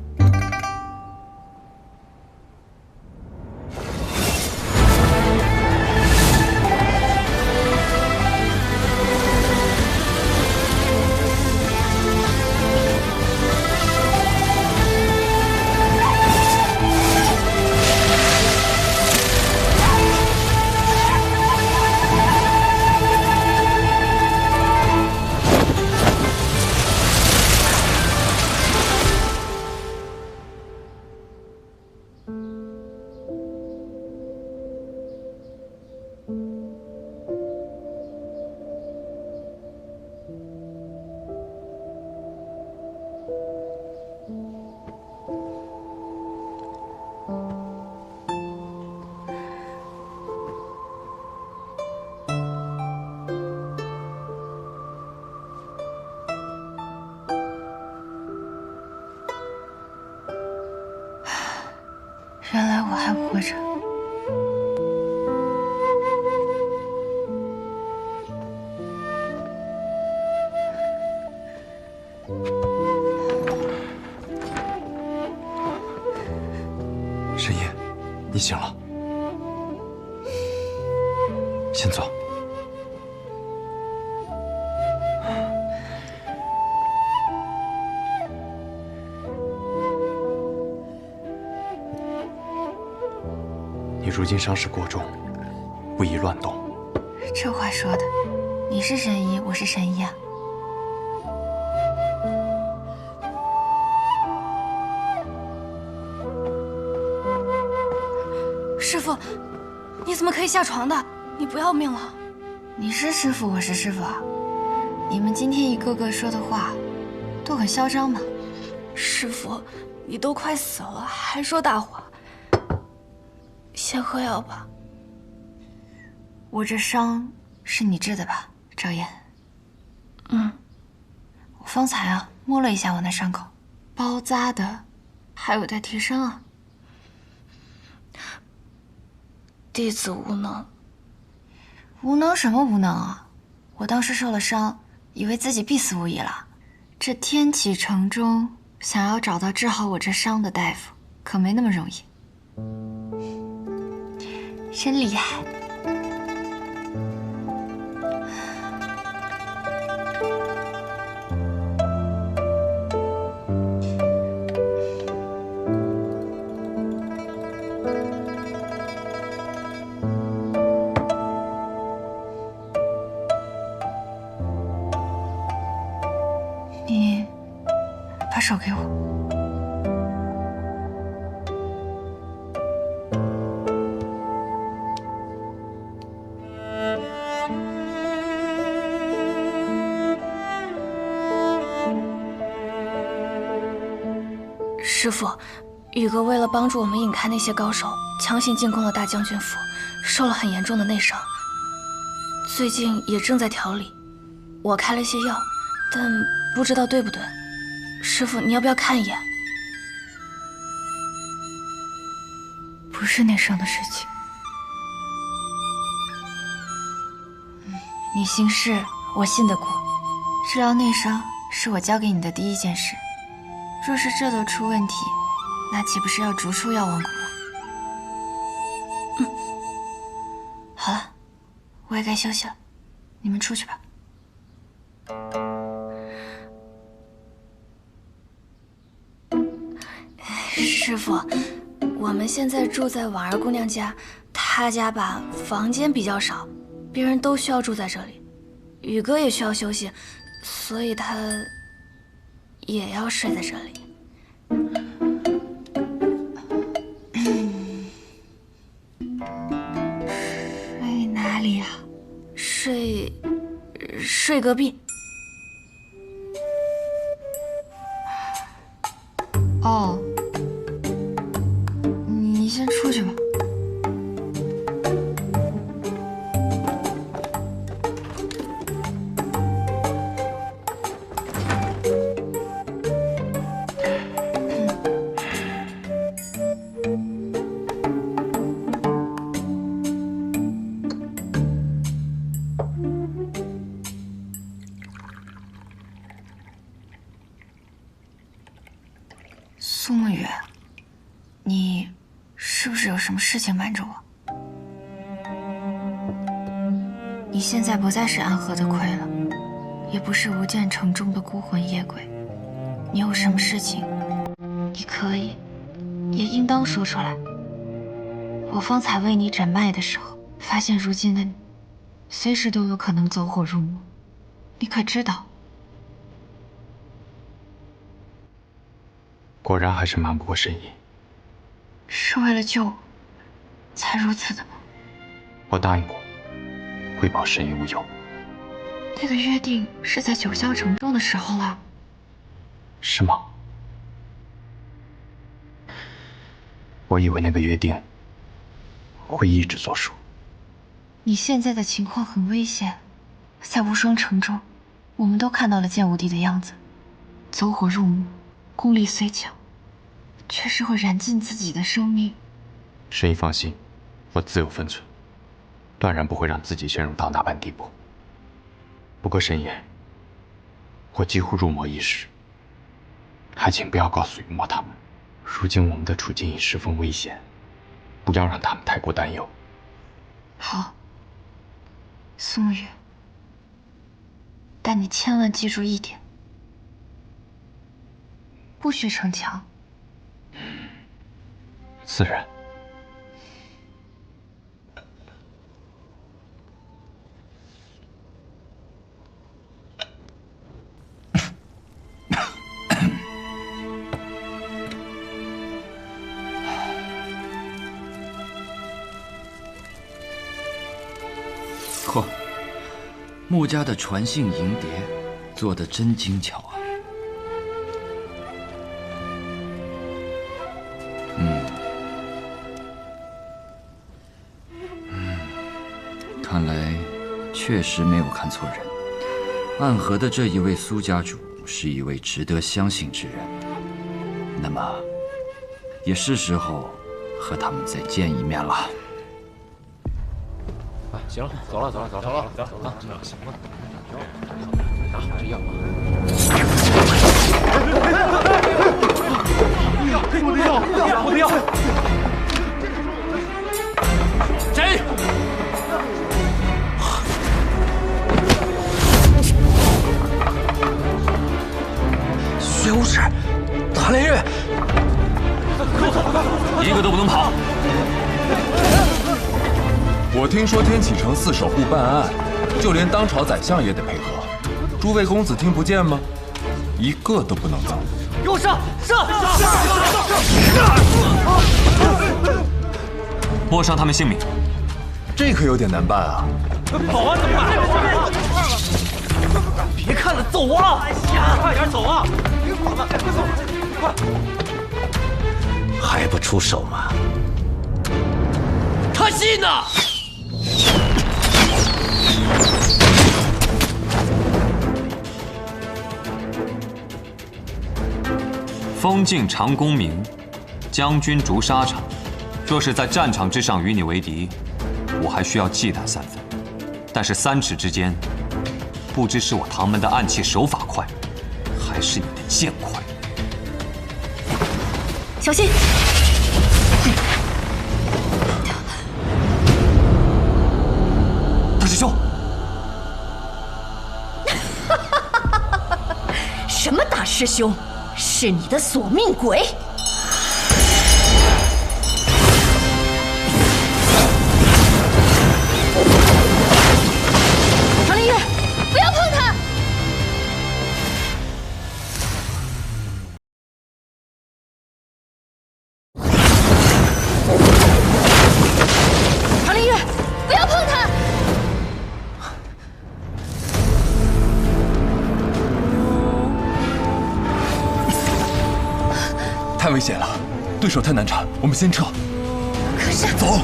还活着。神医，你醒了，先坐。你如今伤势过重，不宜乱动。这话说的，你是神医，我是神医啊。师傅，你怎么可以下床的？你不要命了？你是师傅，我是师傅啊。你们今天一个个说的话，都很嚣张嘛。师傅，你都快死了，还说大话。先喝药吧。我这伤是你治的吧，赵燕？嗯。我方才啊摸了一下我那伤口，包扎的还有待提升啊。弟子无能。无能什么无能啊！我当时受了伤，以为自己必死无疑了。这天启城中想要找到治好我这伤的大夫，可没那么容易。真厉害！你把手给我。师傅，宇哥为了帮助我们引开那些高手，强行进攻了大将军府，受了很严重的内伤，最近也正在调理。我开了些药，但不知道对不对。师傅，你要不要看一眼？不是内伤的事情。你行事我信得过，治疗内伤是我交给你的第一件事。若是这都出问题，那岂不是要逐出药王谷了？好了，我也该休息了，你们出去吧。师傅，我们现在住在婉儿姑娘家，她家吧房间比较少，别人都需要住在这里，宇哥也需要休息，所以他也要睡在这里。睡哪里啊？睡隔壁。哦，你先出去吧。苏沐雨，你是不是有什么事情瞒着我？你现在不再是安和的傀了，也不是无间城中的孤魂野鬼。你有什么事情，你可以，也应当说出来。我方才为你诊脉的时候，发现如今的你，随时都有可能走火入魔，你可知道？果然还是瞒不过神医。是为了救我，才如此的吗？我答应过，会保神医无忧。那个约定是在九霄城中的时候了。是吗？我以为那个约定会一直作数。你现在的情况很危险，在无双城中，我们都看到了剑无敌的样子，走火入魔，功力虽强，却是会燃尽自己的生命。神医放心，我自有分寸，断然不会让自己陷入到那般地步。不过神爷，我几乎入魔一时，还请不要告诉云墨他们，如今我们的处境已十分危险，不要让他们太过担忧。好，苏沐雨，但你千万记住一点，不许逞强。自然。嚯，穆家的传信银碟做得真精巧啊！看来确实没有看错人。暗河的这一位苏家主是一位值得相信之人，那么也是时候和他们再见一面了。行了，走了，走了，行了，拿好这药啊！我的药！谁？薛无耻，唐连月，一个都不能跑！我听说天启城4守护办案，就连当朝宰相也得配合。诸位公子听不见吗？一个都不能走！给我上！莫伤他们性命，这可有点难办啊！保安怎么办？别看了，走啊！快点走啊！别管了，快走，快！还不出手吗？他信呢！封禁长公明，将军逐沙场。若是在战场之上与你为敌，我还需要忌惮3分。但是3尺之间，不知是我唐门的暗器手法快，还是你的剑快。小心！大师兄，什么大师兄？是你的索命鬼！唐林月，不要碰他！唐林月，不要碰他！太危险了，对手太难缠，我们先撤。可是，走。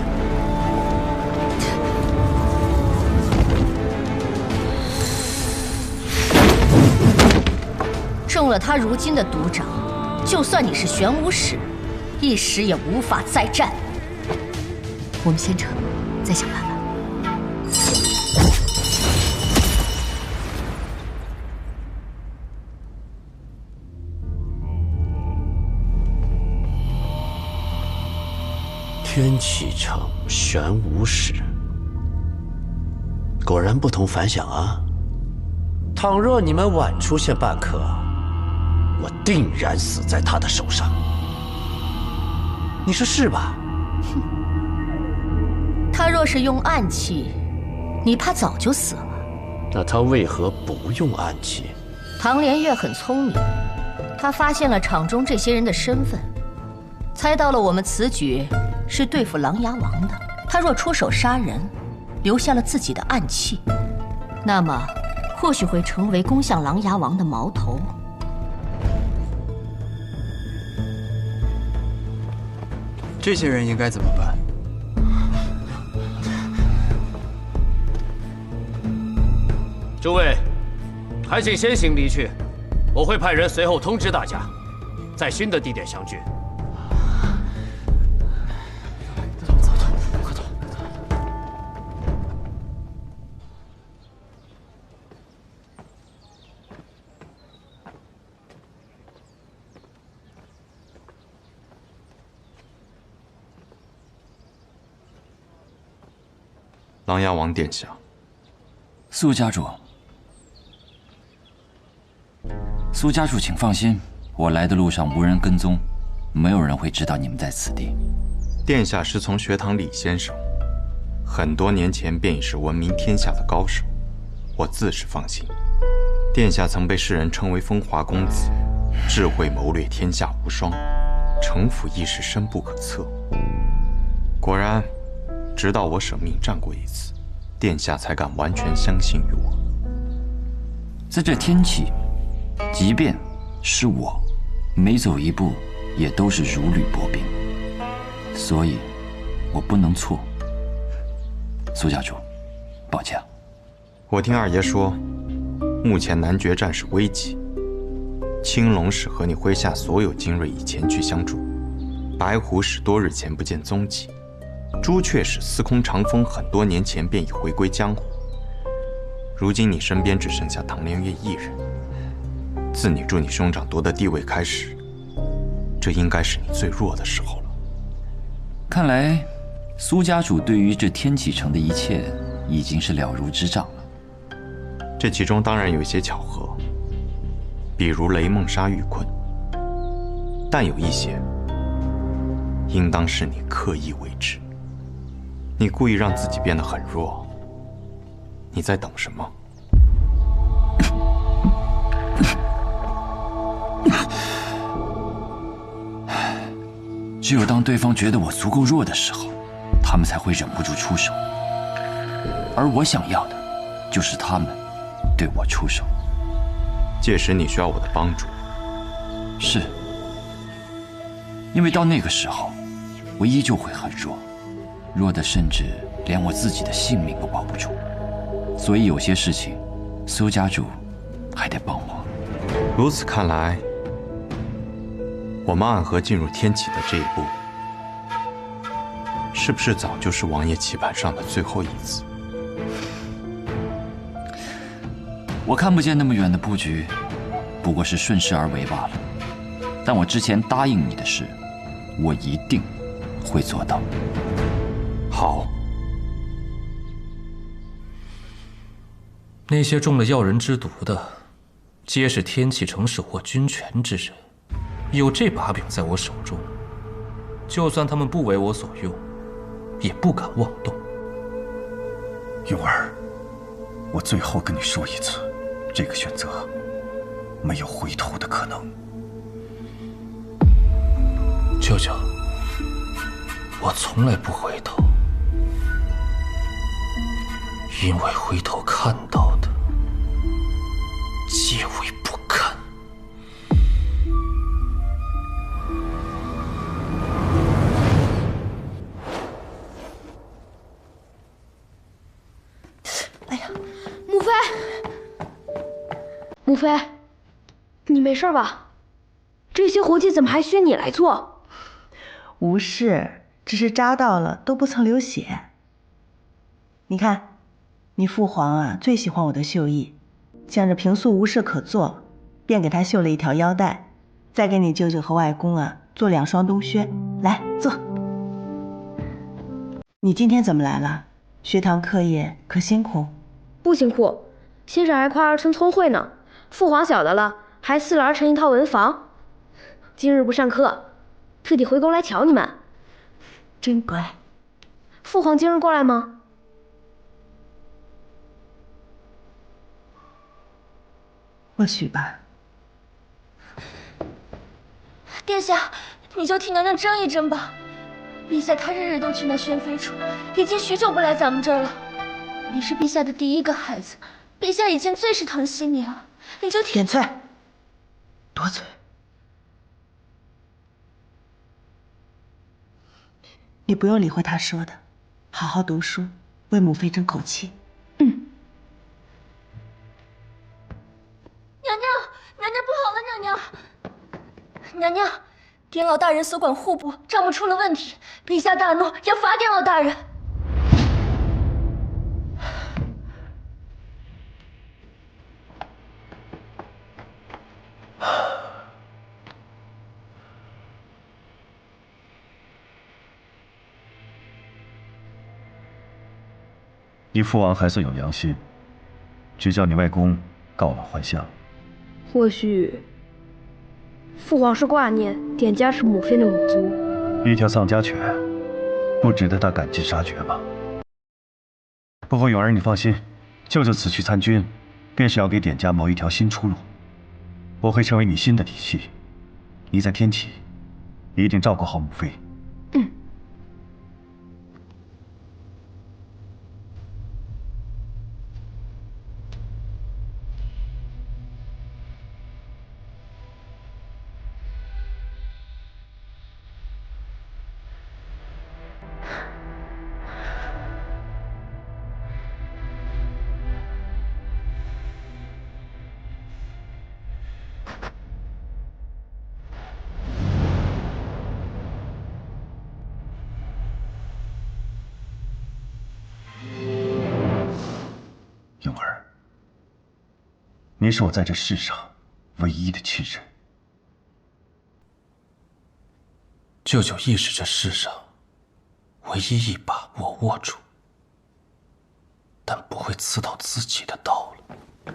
中了他如今的毒掌，就算你是玄武使，一时也无法再战。我们先撤，再想办法。天启城玄武使，果然不同凡响啊！倘若你们晚出现半刻，我定然死在他的手上。你说是吧？哼，他若是用暗器，你怕早就死了。那他为何不用暗器？唐连月很聪明，他发现了场中这些人的身份，猜到了我们此举是对付琅琊王的。他若出手杀人，留下了自己的暗器，那么或许会成为攻向琅琊王的矛头。这些人应该怎么办？诸位，还请先行离去，我会派人随后通知大家，在新的地点相聚。琅琊王殿下，苏家主，苏家主，请放心，我来的路上无人跟踪，没有人会知道你们在此地。殿下师从学堂李先生，很多年前便已是闻名天下的高手，我自是放心。殿下曾被世人称为风华公子，智慧谋略天下无双，城府亦是深不可测。果然，直到我舍命战过一次，殿下才敢完全相信于我。在这天气，即便是我，每走一步也都是如履薄冰，所以我不能错。苏家主，抱歉。我听二爷说，目前南决战事危急，青龙使和你麾下所有精锐已前去相助，白虎使多日前不见踪迹，朱雀使司空长风很多年前便已回归江湖。如今你身边只剩下唐连月一人。自你助你兄长夺得帝位开始，这应该是你最弱的时候了。看来，苏家主对于这天启城的一切已经是了如指掌了。这其中当然有一些巧合，比如雷梦杀玉坤，但有一些应当是你刻意为之。你故意让自己变得很弱，你在等什么？只有当对方觉得我足够弱的时候，他们才会忍不住出手。而我想要的，就是他们对我出手。届时你需要我的帮助。是，因为到那个时候，我依旧会很弱，弱的甚至连我自己的性命都保不住。所以有些事情，苏家主还得帮我。如此看来，我们暗河进入天启的这一步，是不是早就是王爷棋盘上的最后一子？我看不见那么远的布局，不过是顺势而为罢了。但我之前答应你的事，我一定会做到。好。那些中了药人之毒的，皆是天启城手握军权之人。有这把柄在我手中，就算他们不为我所用，也不敢妄动。永儿，我最后跟你说一次，这个选择没有回头的可能。舅舅，我从来不回头，因为回头看到的皆为不堪。母妃，你没事吧？这些活计怎么还需你来做？无事，只是扎到了，都不曾流血。你看，你父皇啊最喜欢我的绣艺，想着平素无事可做，便给他绣了一条腰带，再给你舅舅和外公啊做2双冬靴。来，坐。你今天怎么来了？学堂课业可辛苦？不辛苦，欣赏还夸儿春聪慧呢。父皇晓得了，还赐了儿臣一套文房。今日不上课，特地回宫来瞧你们。真乖。父皇今日过来吗？或许吧。殿下，你就替娘娘争一争吧。陛下他日日都去那宣妃处，已经许久不来咱们这儿了。你是陛下的第一个孩子，陛下已经最是疼惜你了。你就点翠，多嘴。你不用理会他说的，好好读书，为母妃争口气。嗯。娘娘，娘娘不好了，娘娘，娘娘，典老大人所管户部账目出了问题，陛下大怒，要罚典老大人。你父王还算有良心，只叫你外公告老还乡。或许父王是挂念典家是母妃的母族，一条丧家犬，不值得他赶尽杀绝吧？不过永儿，你放心，舅舅此去参军，便是要给典家谋一条新出路。我会成为你新的底气，你在天启，一定照顾好母妃。永儿，你是我在这世上唯一的亲人。舅舅亦是这世上唯一一把我握住，但不会刺到自己的刀了。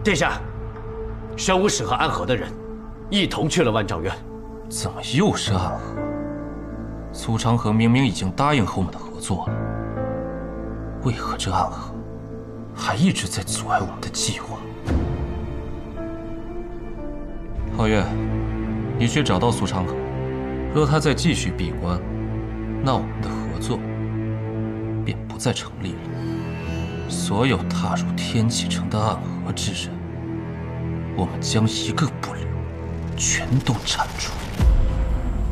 殿下，神武使和安和的人一同去了万丈院。怎么又是安和？苏长河明明已经答应和我们的合作了，为何这安和还一直在阻碍我们的计划？皓月，你去找到苏长河，若他再继续闭关，那我们的合作便不再成立了。所有踏入天启城的暗河之人，我们将一个不留，全都铲除。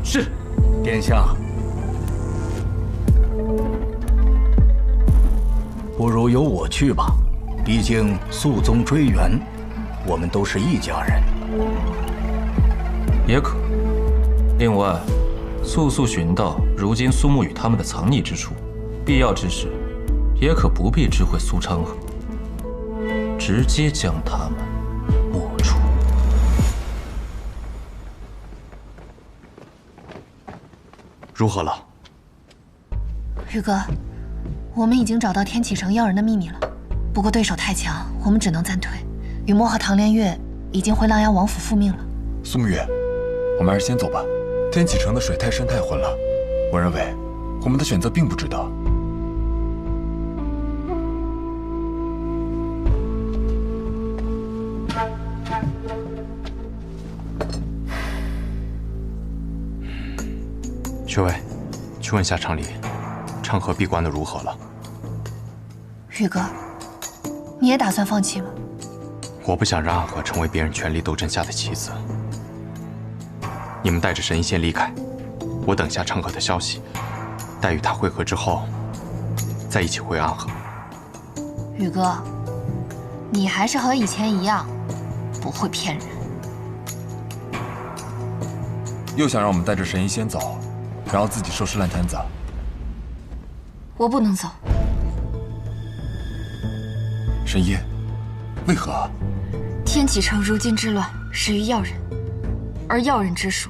是，殿下。不如由我去吧，毕竟肃宗追远，我们都是一家人。也可。另外，速寻到如今苏沐雨他们的藏匿之处，必要之时，也可不必知会苏昌河，直接将他们抹除。如何了？宇哥，我们已经找到天启城要人的秘密了，不过对手太强，我们只能暂退。雨墨和唐连月已经回琅琊王府复命了。苏沐雨，我们还是先走吧。天启城的水太深太浑了，我认为我们的选择并不值得。学尉，去问下昌黎，昌河闭关的如何了？宇哥，你也打算放弃吗？我不想让暗河成为别人权力斗争下的棋子。你们带着神医先离开，我等下昌河的消息，待与他会合之后，再一起回暗河。宇哥，你还是和以前一样，不会骗人。又想让我们带着神医先走，然后自己收拾烂摊子。我不能走。神医，为何？天启城如今之乱始于药人，而药人之术，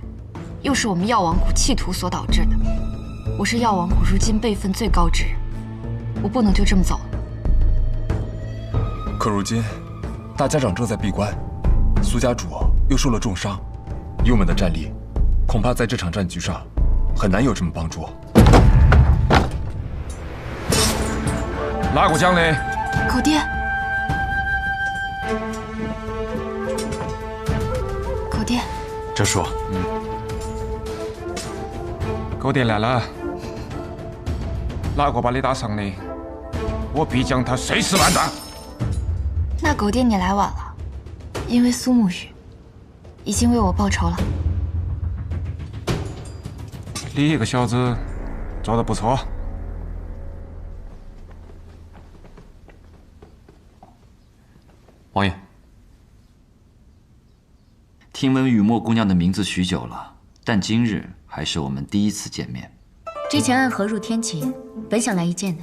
又是我们药王谷企图所导致的。我是药王谷如今辈分最高之人，我不能就这么走了。可如今，大家长正在闭关，苏家主又受了重伤，以我们的战力，恐怕在这场战局上很难有什么帮助。哪个讲的？狗爹，狗爹，这说，狗爹来了，哪个把你打伤的，我必将他碎尸万段。那狗爹你来晚了，因为苏沐雨已经为我报仇了。你一个小子做得不错。王爷，听闻雨墨姑娘的名字许久了，但今日还是我们第一次见面。之前暗河入天启，本想来一见的，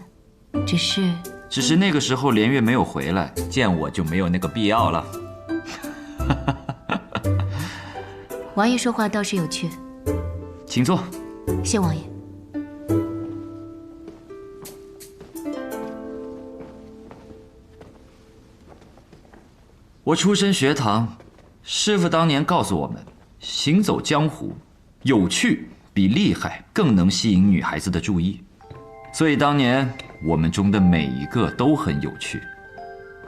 只是那个时候连月没有回来，见我就没有那个必要了。王爷说话倒是有趣。请坐。谢王爷。我出身学堂，师傅当年告诉我们，行走江湖，有趣比厉害更能吸引女孩子的注意。所以当年我们中的每一个都很有趣。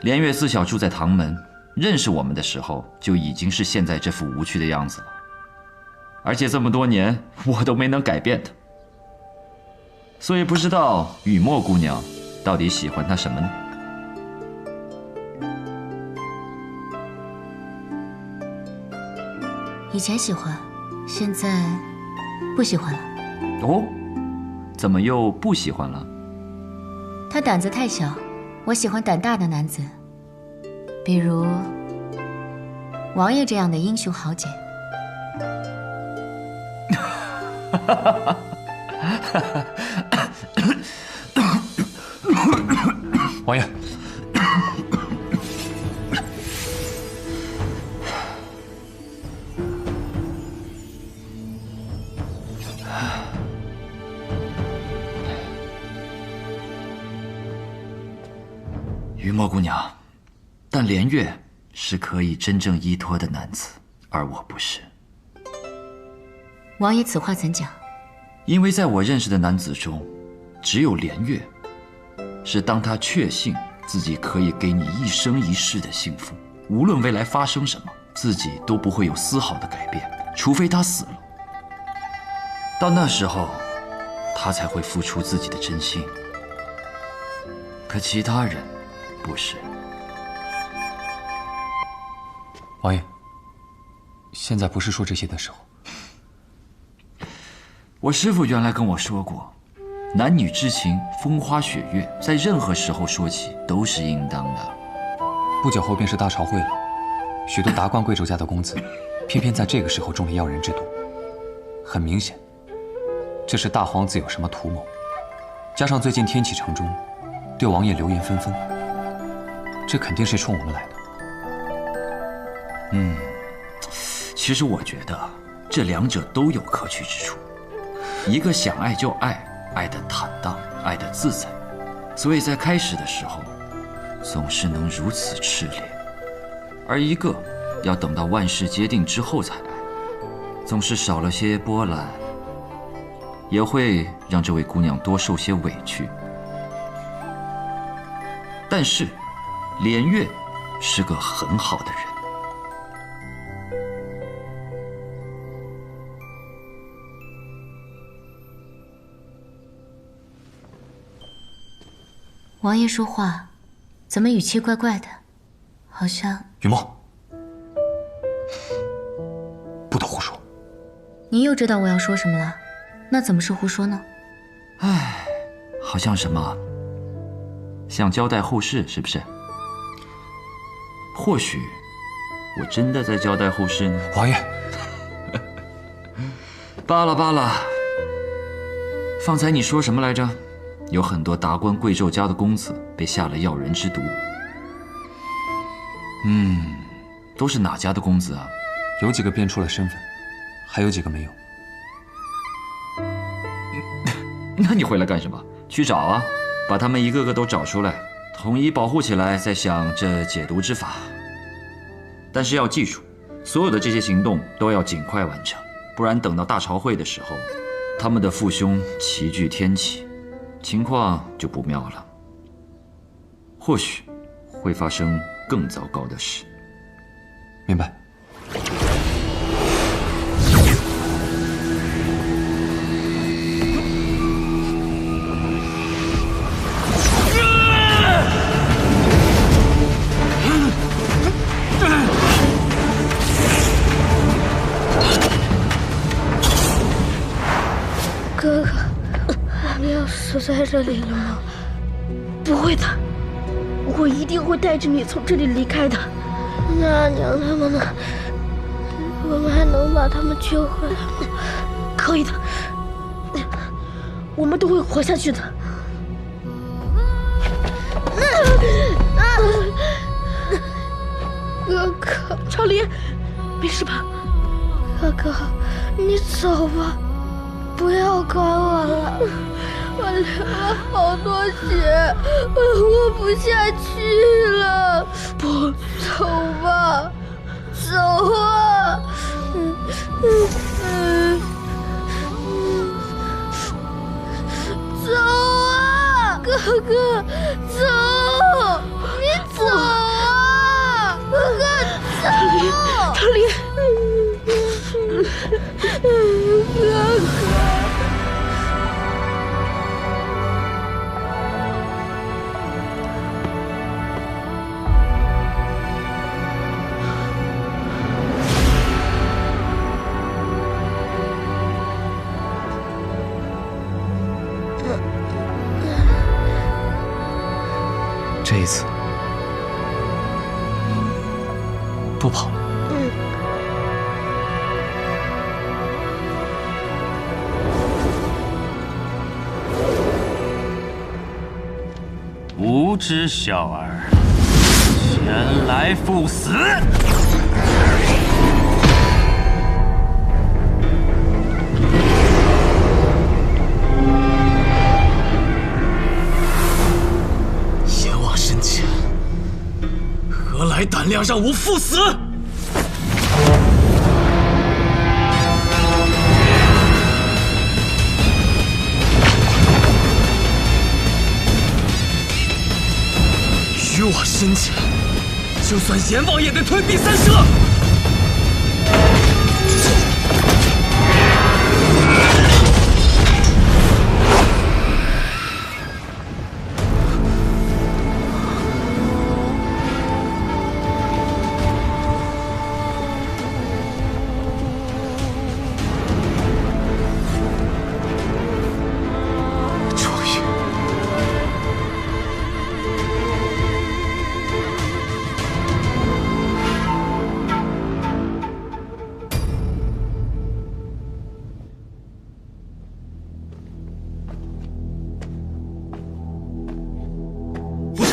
连月自小住在唐门，认识我们的时候就已经是现在这副无趣的样子了。而且这么多年我都没能改变他。所以不知道雨墨姑娘到底喜欢他什么呢？以前喜欢，现在不喜欢了。哦，怎么又不喜欢了？他胆子太小，我喜欢胆大的男子，比如王爷这样的英雄豪杰。王爷，雨墨姑娘，但连月是可以真正依托的男子，而我不是。王爷此话怎讲？因为在我认识的男子中，只有连月，是当他确信自己可以给你一生一世的幸福，无论未来发生什么，自己都不会有丝毫的改变，除非他死了。到那时候，他才会付出自己的真心。可其他人，不是。王爷，现在不是说这些的时候。我师父原来跟我说过，男女之情，风花雪月，在任何时候说起都是应当的。不久后便是大朝会了，许多达官贵胄家的公子，偏偏在这个时候中了要人之毒。很明显，这是大皇子有什么图谋，加上最近天启城中对王爷流言纷纷，这肯定是冲我们来的。其实我觉得这两者都有可取之处。一个想爱就爱，爱得坦荡，爱得自在，所以在开始的时候，总是能如此炽烈；而一个要等到万事皆定之后才爱，总是少了些波澜，也会让这位姑娘多受些委屈。但是，连月是个很好的人。王爷说话，怎么语气怪怪的？好像……雨墨，不得胡说！你又知道我要说什么了？那怎么是胡说呢？唉，好像什么，想交代后事是不是？或许我真的在交代后事呢。王爷，罢了罢了。方才你说什么来着？有很多达官贵胄家的公子被下了药人之毒。都是哪家的公子啊？有几个辨出了身份，还有几个没有。那你回来干什么？去找啊，把他们一个个都找出来，统一保护起来，再想这解毒之法。但是要记住，所有的这些行动都要尽快完成，不然等到大朝会的时候，他们的父兄齐聚天启，情况就不妙了，或许会发生更糟糕的事。明白。哥哥，你要死在这里了吗？不会的，我一定会带着你从这里离开的。那阿娘他们呢？我们还能把他们救回来吗？可以的，我们都会活下去的。哥哥，朝林，没事吧？哥哥，你走吧，不要管我了。我流了好多血，我活不下去了。不，走吧。这一次不跑了。无知小儿，前来赴死！阎王深浅，何来胆量让吾赴死？渔网深浅，就算阎王也得退避三舍。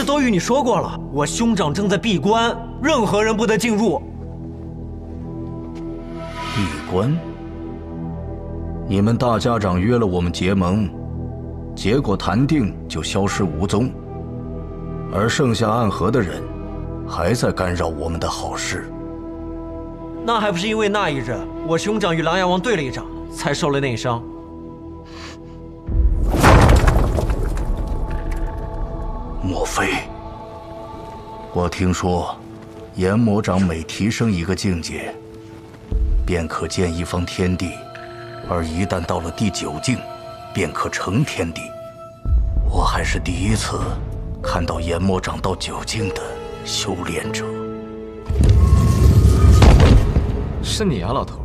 都与你说过了，我兄长正在闭关，任何人不得进入。闭关？你们大家长约了我们结盟，结果谈定就消失无踪，而剩下暗河的人还在干扰我们的好事。那还不是因为那一日我兄长与琅琊王对了一掌，才受了内伤。莫非？我听说，阎魔掌每提升一个境界，便可建一方天地，而一旦到了第9境，便可成天地。我还是第一次看到阎魔掌到9境的修炼者。是你啊，老头。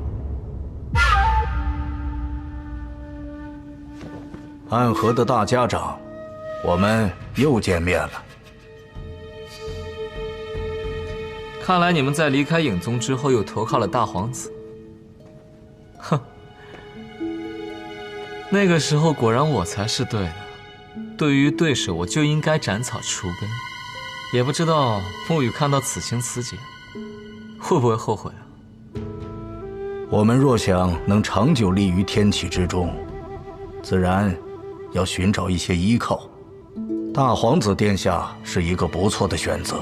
暗河的大家长，我们又见面了。看来你们在离开影宗之后，又投靠了大皇子。哼，那个时候果然我才是对的。对于对手，我就应该斩草除根。也不知道沐雨看到此情此景，会不会后悔啊？我们若想能长久立于天启之中，自然要寻找一些依靠。大皇子殿下是一个不错的选择，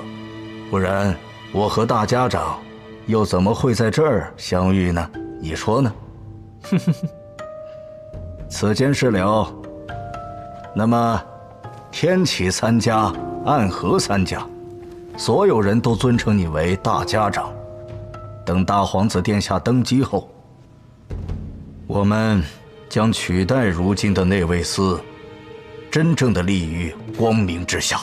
不然我和大家长又怎么会在这儿相遇呢？你说呢？此间事了，那么天启3家、暗河3家，所有人都尊称你为大家长。等大皇子殿下登基后，我们将取代如今的内卫司，真正的立于光明之下。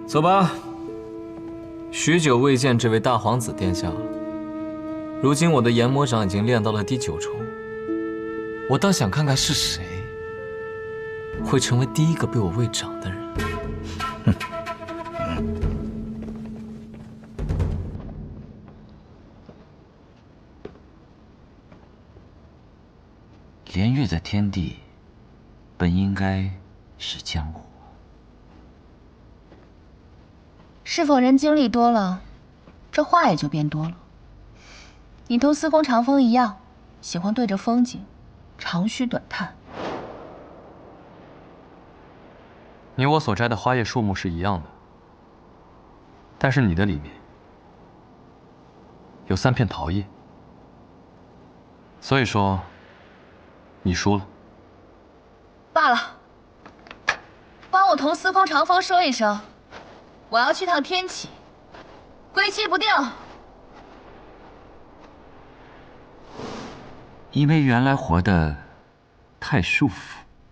走吧。许久未见这位大皇子殿下了，如今我的炎魔掌已经练到了第9重，我倒想看看是谁会成为第一个被我喂掌的人。连月的天地，本应该是江湖。是否人经历多了，这话也就变多了？你同司空长风一样，喜欢对着风景长吁短叹。你我所摘的花叶树木是一样的，但是你的里面有3片桃叶，所以说你输了。罢了，帮我同司空长风说一声，我要去趟天启，归期不定。因为原来活得太束缚，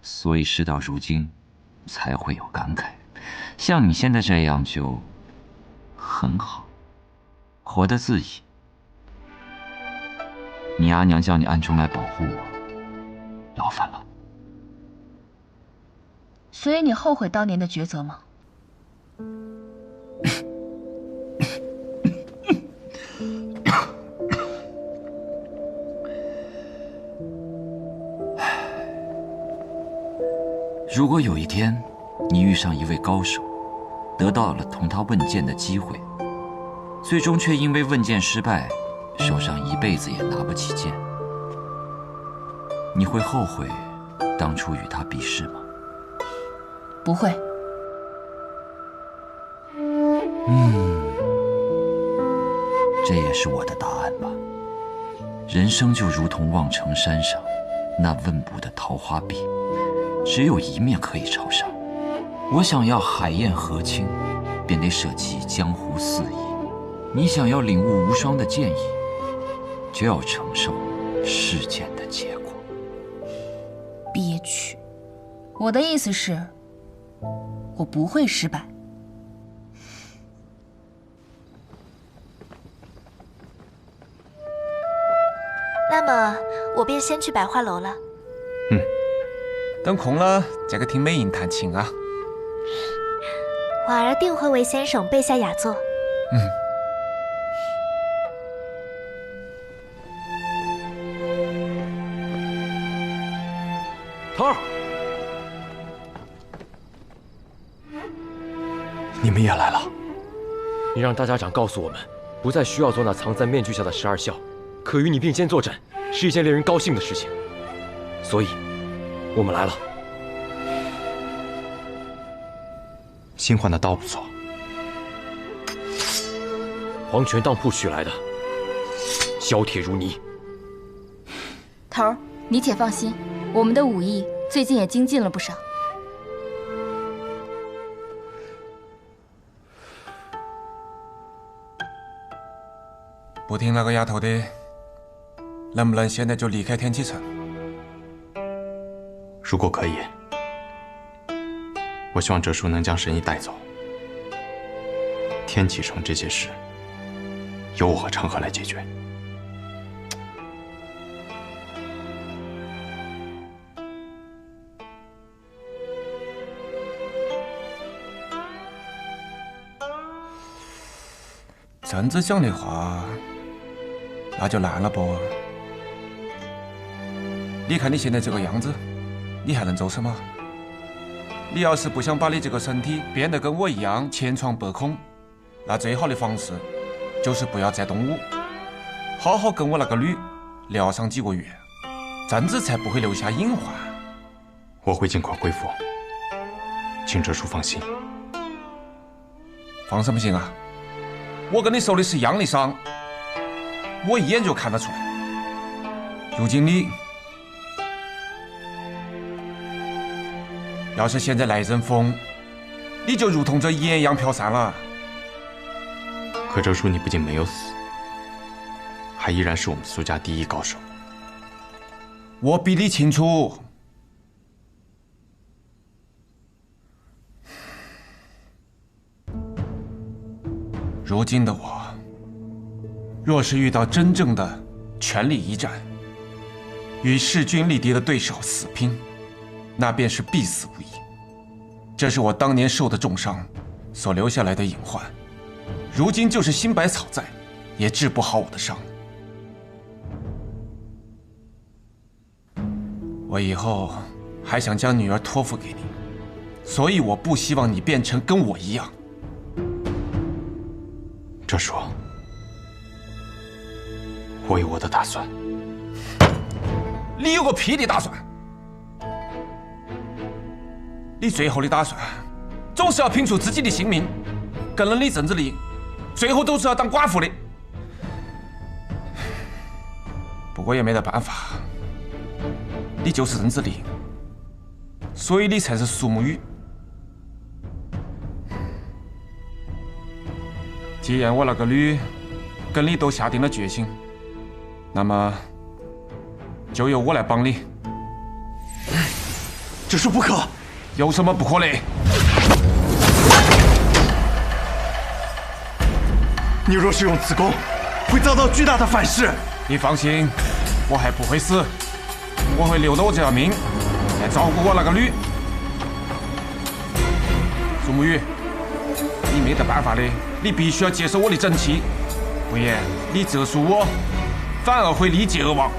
所以事到如今才会有感慨。像你现在这样就很好，活得恣意。你阿娘叫你暗中来保护我，劳烦了。所以你后悔当年的抉择吗？如果有一天，你遇上一位高手，得到了同他问剑的机会，最终却因为问剑失败，手上一辈子也拿不起剑，你会后悔当初与他比试吗？不会。这也是我的答案吧。人生就如同望城山上那问卜的桃花壁，只有一面可以朝上。我想要海晏河清，便得舍弃江湖肆意；你想要领悟无双的剑意，就要承受事件的结果。憋屈。我的意思是，我不会失败。那么，我便先去百花楼了。等空了再去听美音弹琴啊。婉儿定会为先生备下雅作。头儿，你们也来了。你让大家长告诉我们，不再需要做那藏在面具下的12孝，可与你并肩作战是一件令人高兴的事情。所以，我们来了。新换的刀不错，黄泉当铺取来的，削铁如泥。头儿，你且放心，我们的武艺最近也精进了不少。不听那个丫头的，能不能现在就离开天启城？如果可以，我希望哲叔能将神医带走。天启城这些事，由我和长河来解决。真子讲的话，那就烂了不？你看你现在这个样子，你还能做什么？你要是不想把你这个身体变得跟我一样千疮百孔，那最好的方式就是不要再动武，好好跟我那个女疗上几个月，真子才不会留下隐患。我会尽快恢复，请哲叔放心。放什么心啊？我跟你受的是一样的伤，我一眼就看得出来。如今你要是现在来一阵风，你就如同这盐一样飘散了。可哲叔，你不仅没有死，还依然是我们苏家第一高手。我比你清楚。如今的我，若是遇到真正的全力一战，与势均力敌的对手死拼，那便是必死无疑。这是我当年受的重伤所留下来的隐患，如今就是新百草在，也治不好我的伤。我以后还想将女儿托付给你，所以我不希望你变成跟我一样。哲叔，我有我的打算。你有个屁的打算！你最后的打算总是要拼出自己的性命，跟了你郑子丽，最后都是要当寡妇的。不过也没得办法，你就是郑子丽，所以你才是苏沐雨。既然我那个女跟你都下定了决心，那么就由我来帮你。这是不可！有什么不可的？你若是用此弓，会遭到巨大的反噬。你放心，我还不会死，我会留着我这条命来照顾我那个女。苏沐雨，你没得办法的，你必须要接受我的整齐，不然你折输我，反而会立即而亡。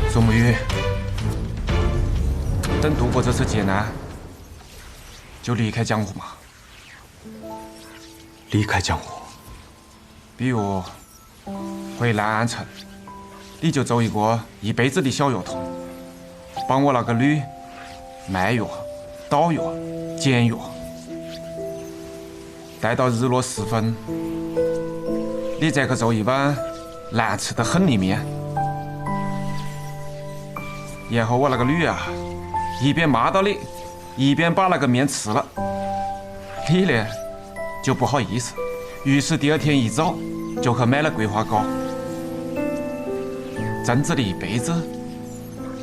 苏沐雨，等度过这次劫难，就离开江湖嘛。离开江湖，比如回南安城，你就做一个一辈子的小药童，帮我那个女卖药、捣药、煎药，待到日落时分，你再去做一碗难吃得很的面。然后我那个女啊，一边骂到你，一边把那个面吃了，你呢就不好意思，于是第二天一早就去买了桂花糕。真子的一辈子，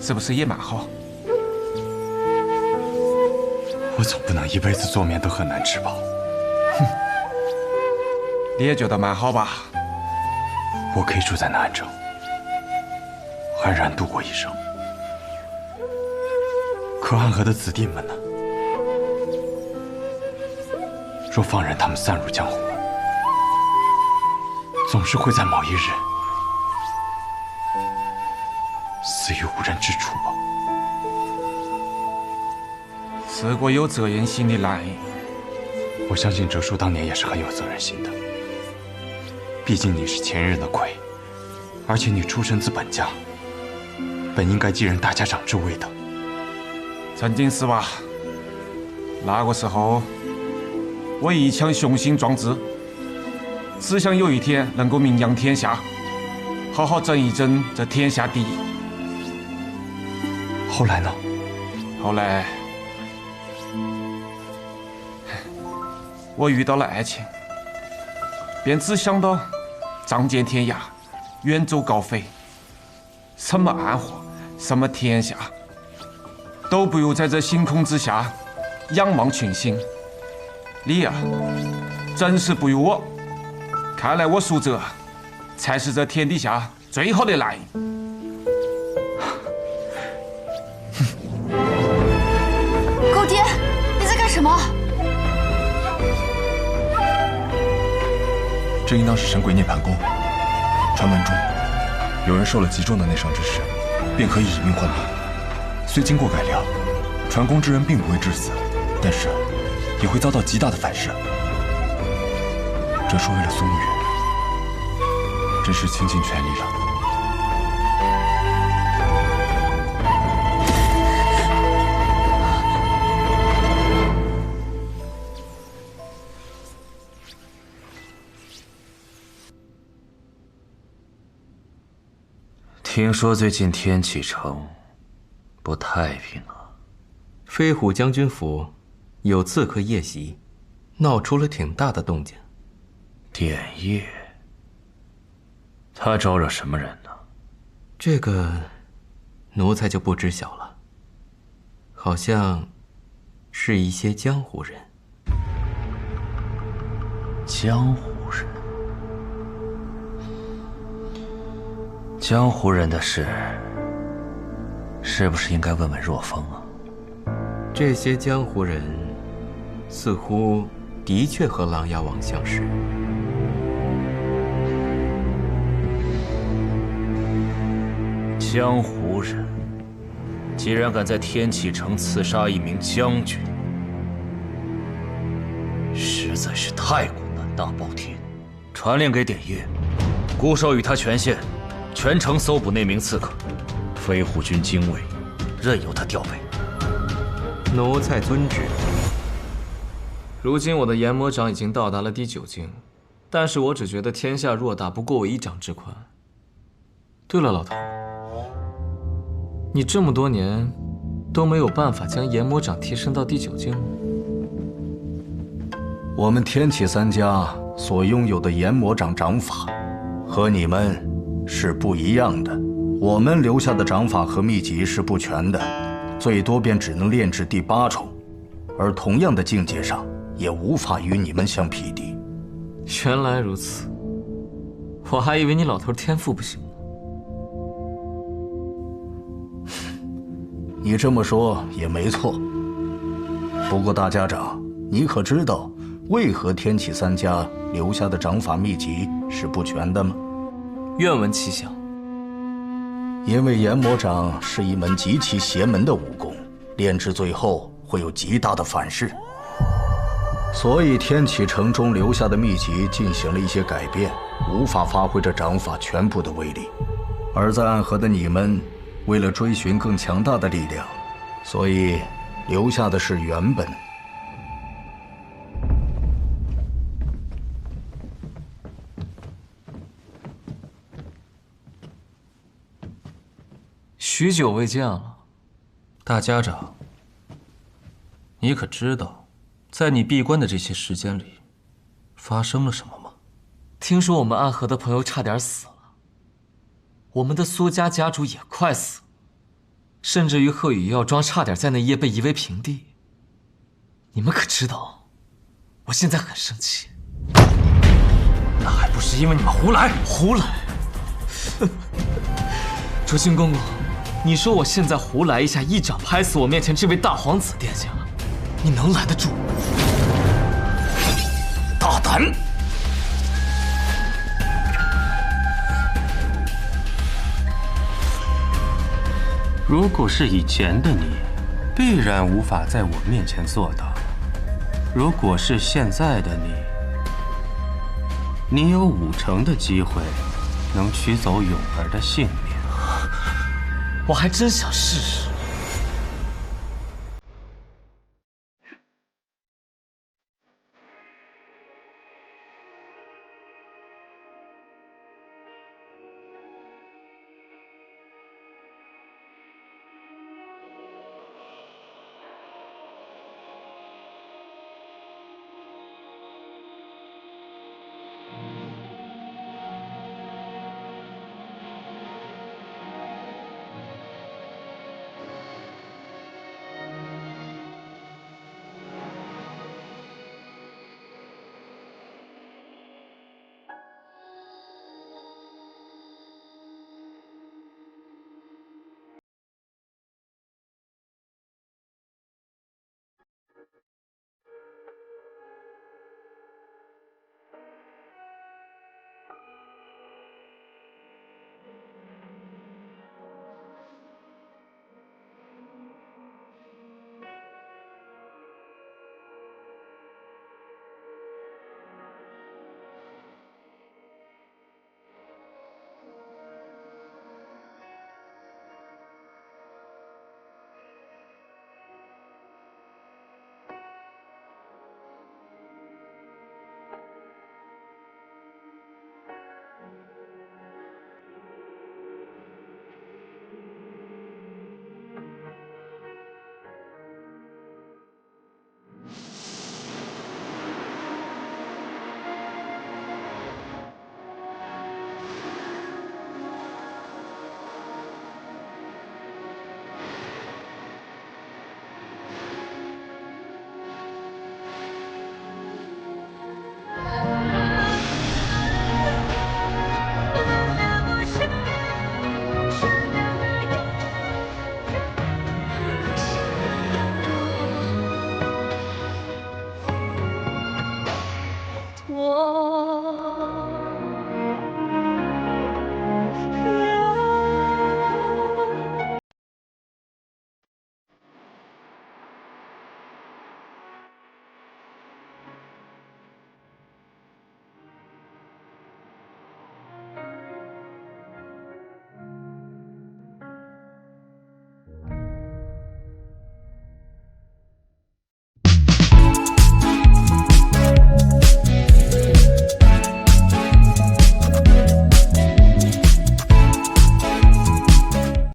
是不是也蛮好？我总不能一辈子做面都很难吃吧？哼，你也觉得蛮好吧？我可以住在南安城，安然度过一生。可安和的子弟们呢？若放任他们散入江湖，总是会在某一日死于无人之处吧。是个有责任心的男人。我相信哲叔当年也是很有责任心的。毕竟你是前任的魁，而且你出身自本家，本应该继任大家长之位的。曾经是吧？那个时候，我一腔雄心壮志，只想有一天能够名扬天下，好好争一争这天下第一。后来呢？后来，我遇到了爱情，便只想到仗剑天涯，远走高飞。什么安和，什么天下，都不如在这星空之下仰望群星。你呀，真是不如我。看来我苏哲才是这天底下最好的男人。狗爹，你在干什么？这应当是神鬼涅槃功。传闻中，有人受了极重的内伤之时，便可以以命换命。虽经过改良，传功之人并不会致死，但是也会遭到极大的反噬。哲叔为了苏沐雨，真是倾尽全力了。听说最近天启城不太平啊。飞虎将军府有刺客夜袭，闹出了挺大的动静。典业，他招惹什么人呢？这个奴才就不知晓了，好像是一些江湖人。江湖人，江湖人的事，是不是应该问问若风啊？这些江湖人似乎的确和琅琊王相识。江湖人既然敢在天启城刺杀一名将军，实在是太过难大包天。传令给典业，固授予他权限，全城搜捕那名刺客，飞虎军精卫任由他调配。奴才遵旨。如今我的研魔掌已经到达了第9境，但是我只觉得天下偌大，不过我一掌之宽。对了，老头，你这么多年都没有办法将研魔掌提升到第9境吗？我们天启3家所拥有的研魔掌掌法，和你们是不一样的。我们留下的掌法和秘籍是不全的，最多便只能炼至第8重。而同样的境界上，也无法与你们相匹敌。原来如此，我还以为你老头天赋不行呢。你这么说也没错。不过大家长，你可知道为何天启3家留下的掌法秘籍是不全的吗？愿闻其详。因为研魔掌是一门极其邪门的武功，炼至最后会有极大的反噬，所以天启城中留下的秘籍进行了一些改变，无法发挥这掌法全部的威力。而在暗河的你们，为了追寻更强大的力量，所以留下的是原本。许久未见了，大家长，你可知道，在你闭关的这些时间里，发生了什么吗？听说我们暗河的朋友差点死了，我们的苏家家主也快死了，甚至于鹤羽药庄差点在那夜被夷为平地。你们可知道，我现在很生气。那还不是因为你们胡来！胡来！卓星公公，你说我现在胡来一下，一掌拍死我面前这位大皇子殿下，你能拦得住？大胆！如果是以前的你，必然无法在我面前做到；如果是现在的你，你有50%的机会能取走永儿的性命。我还真想试试。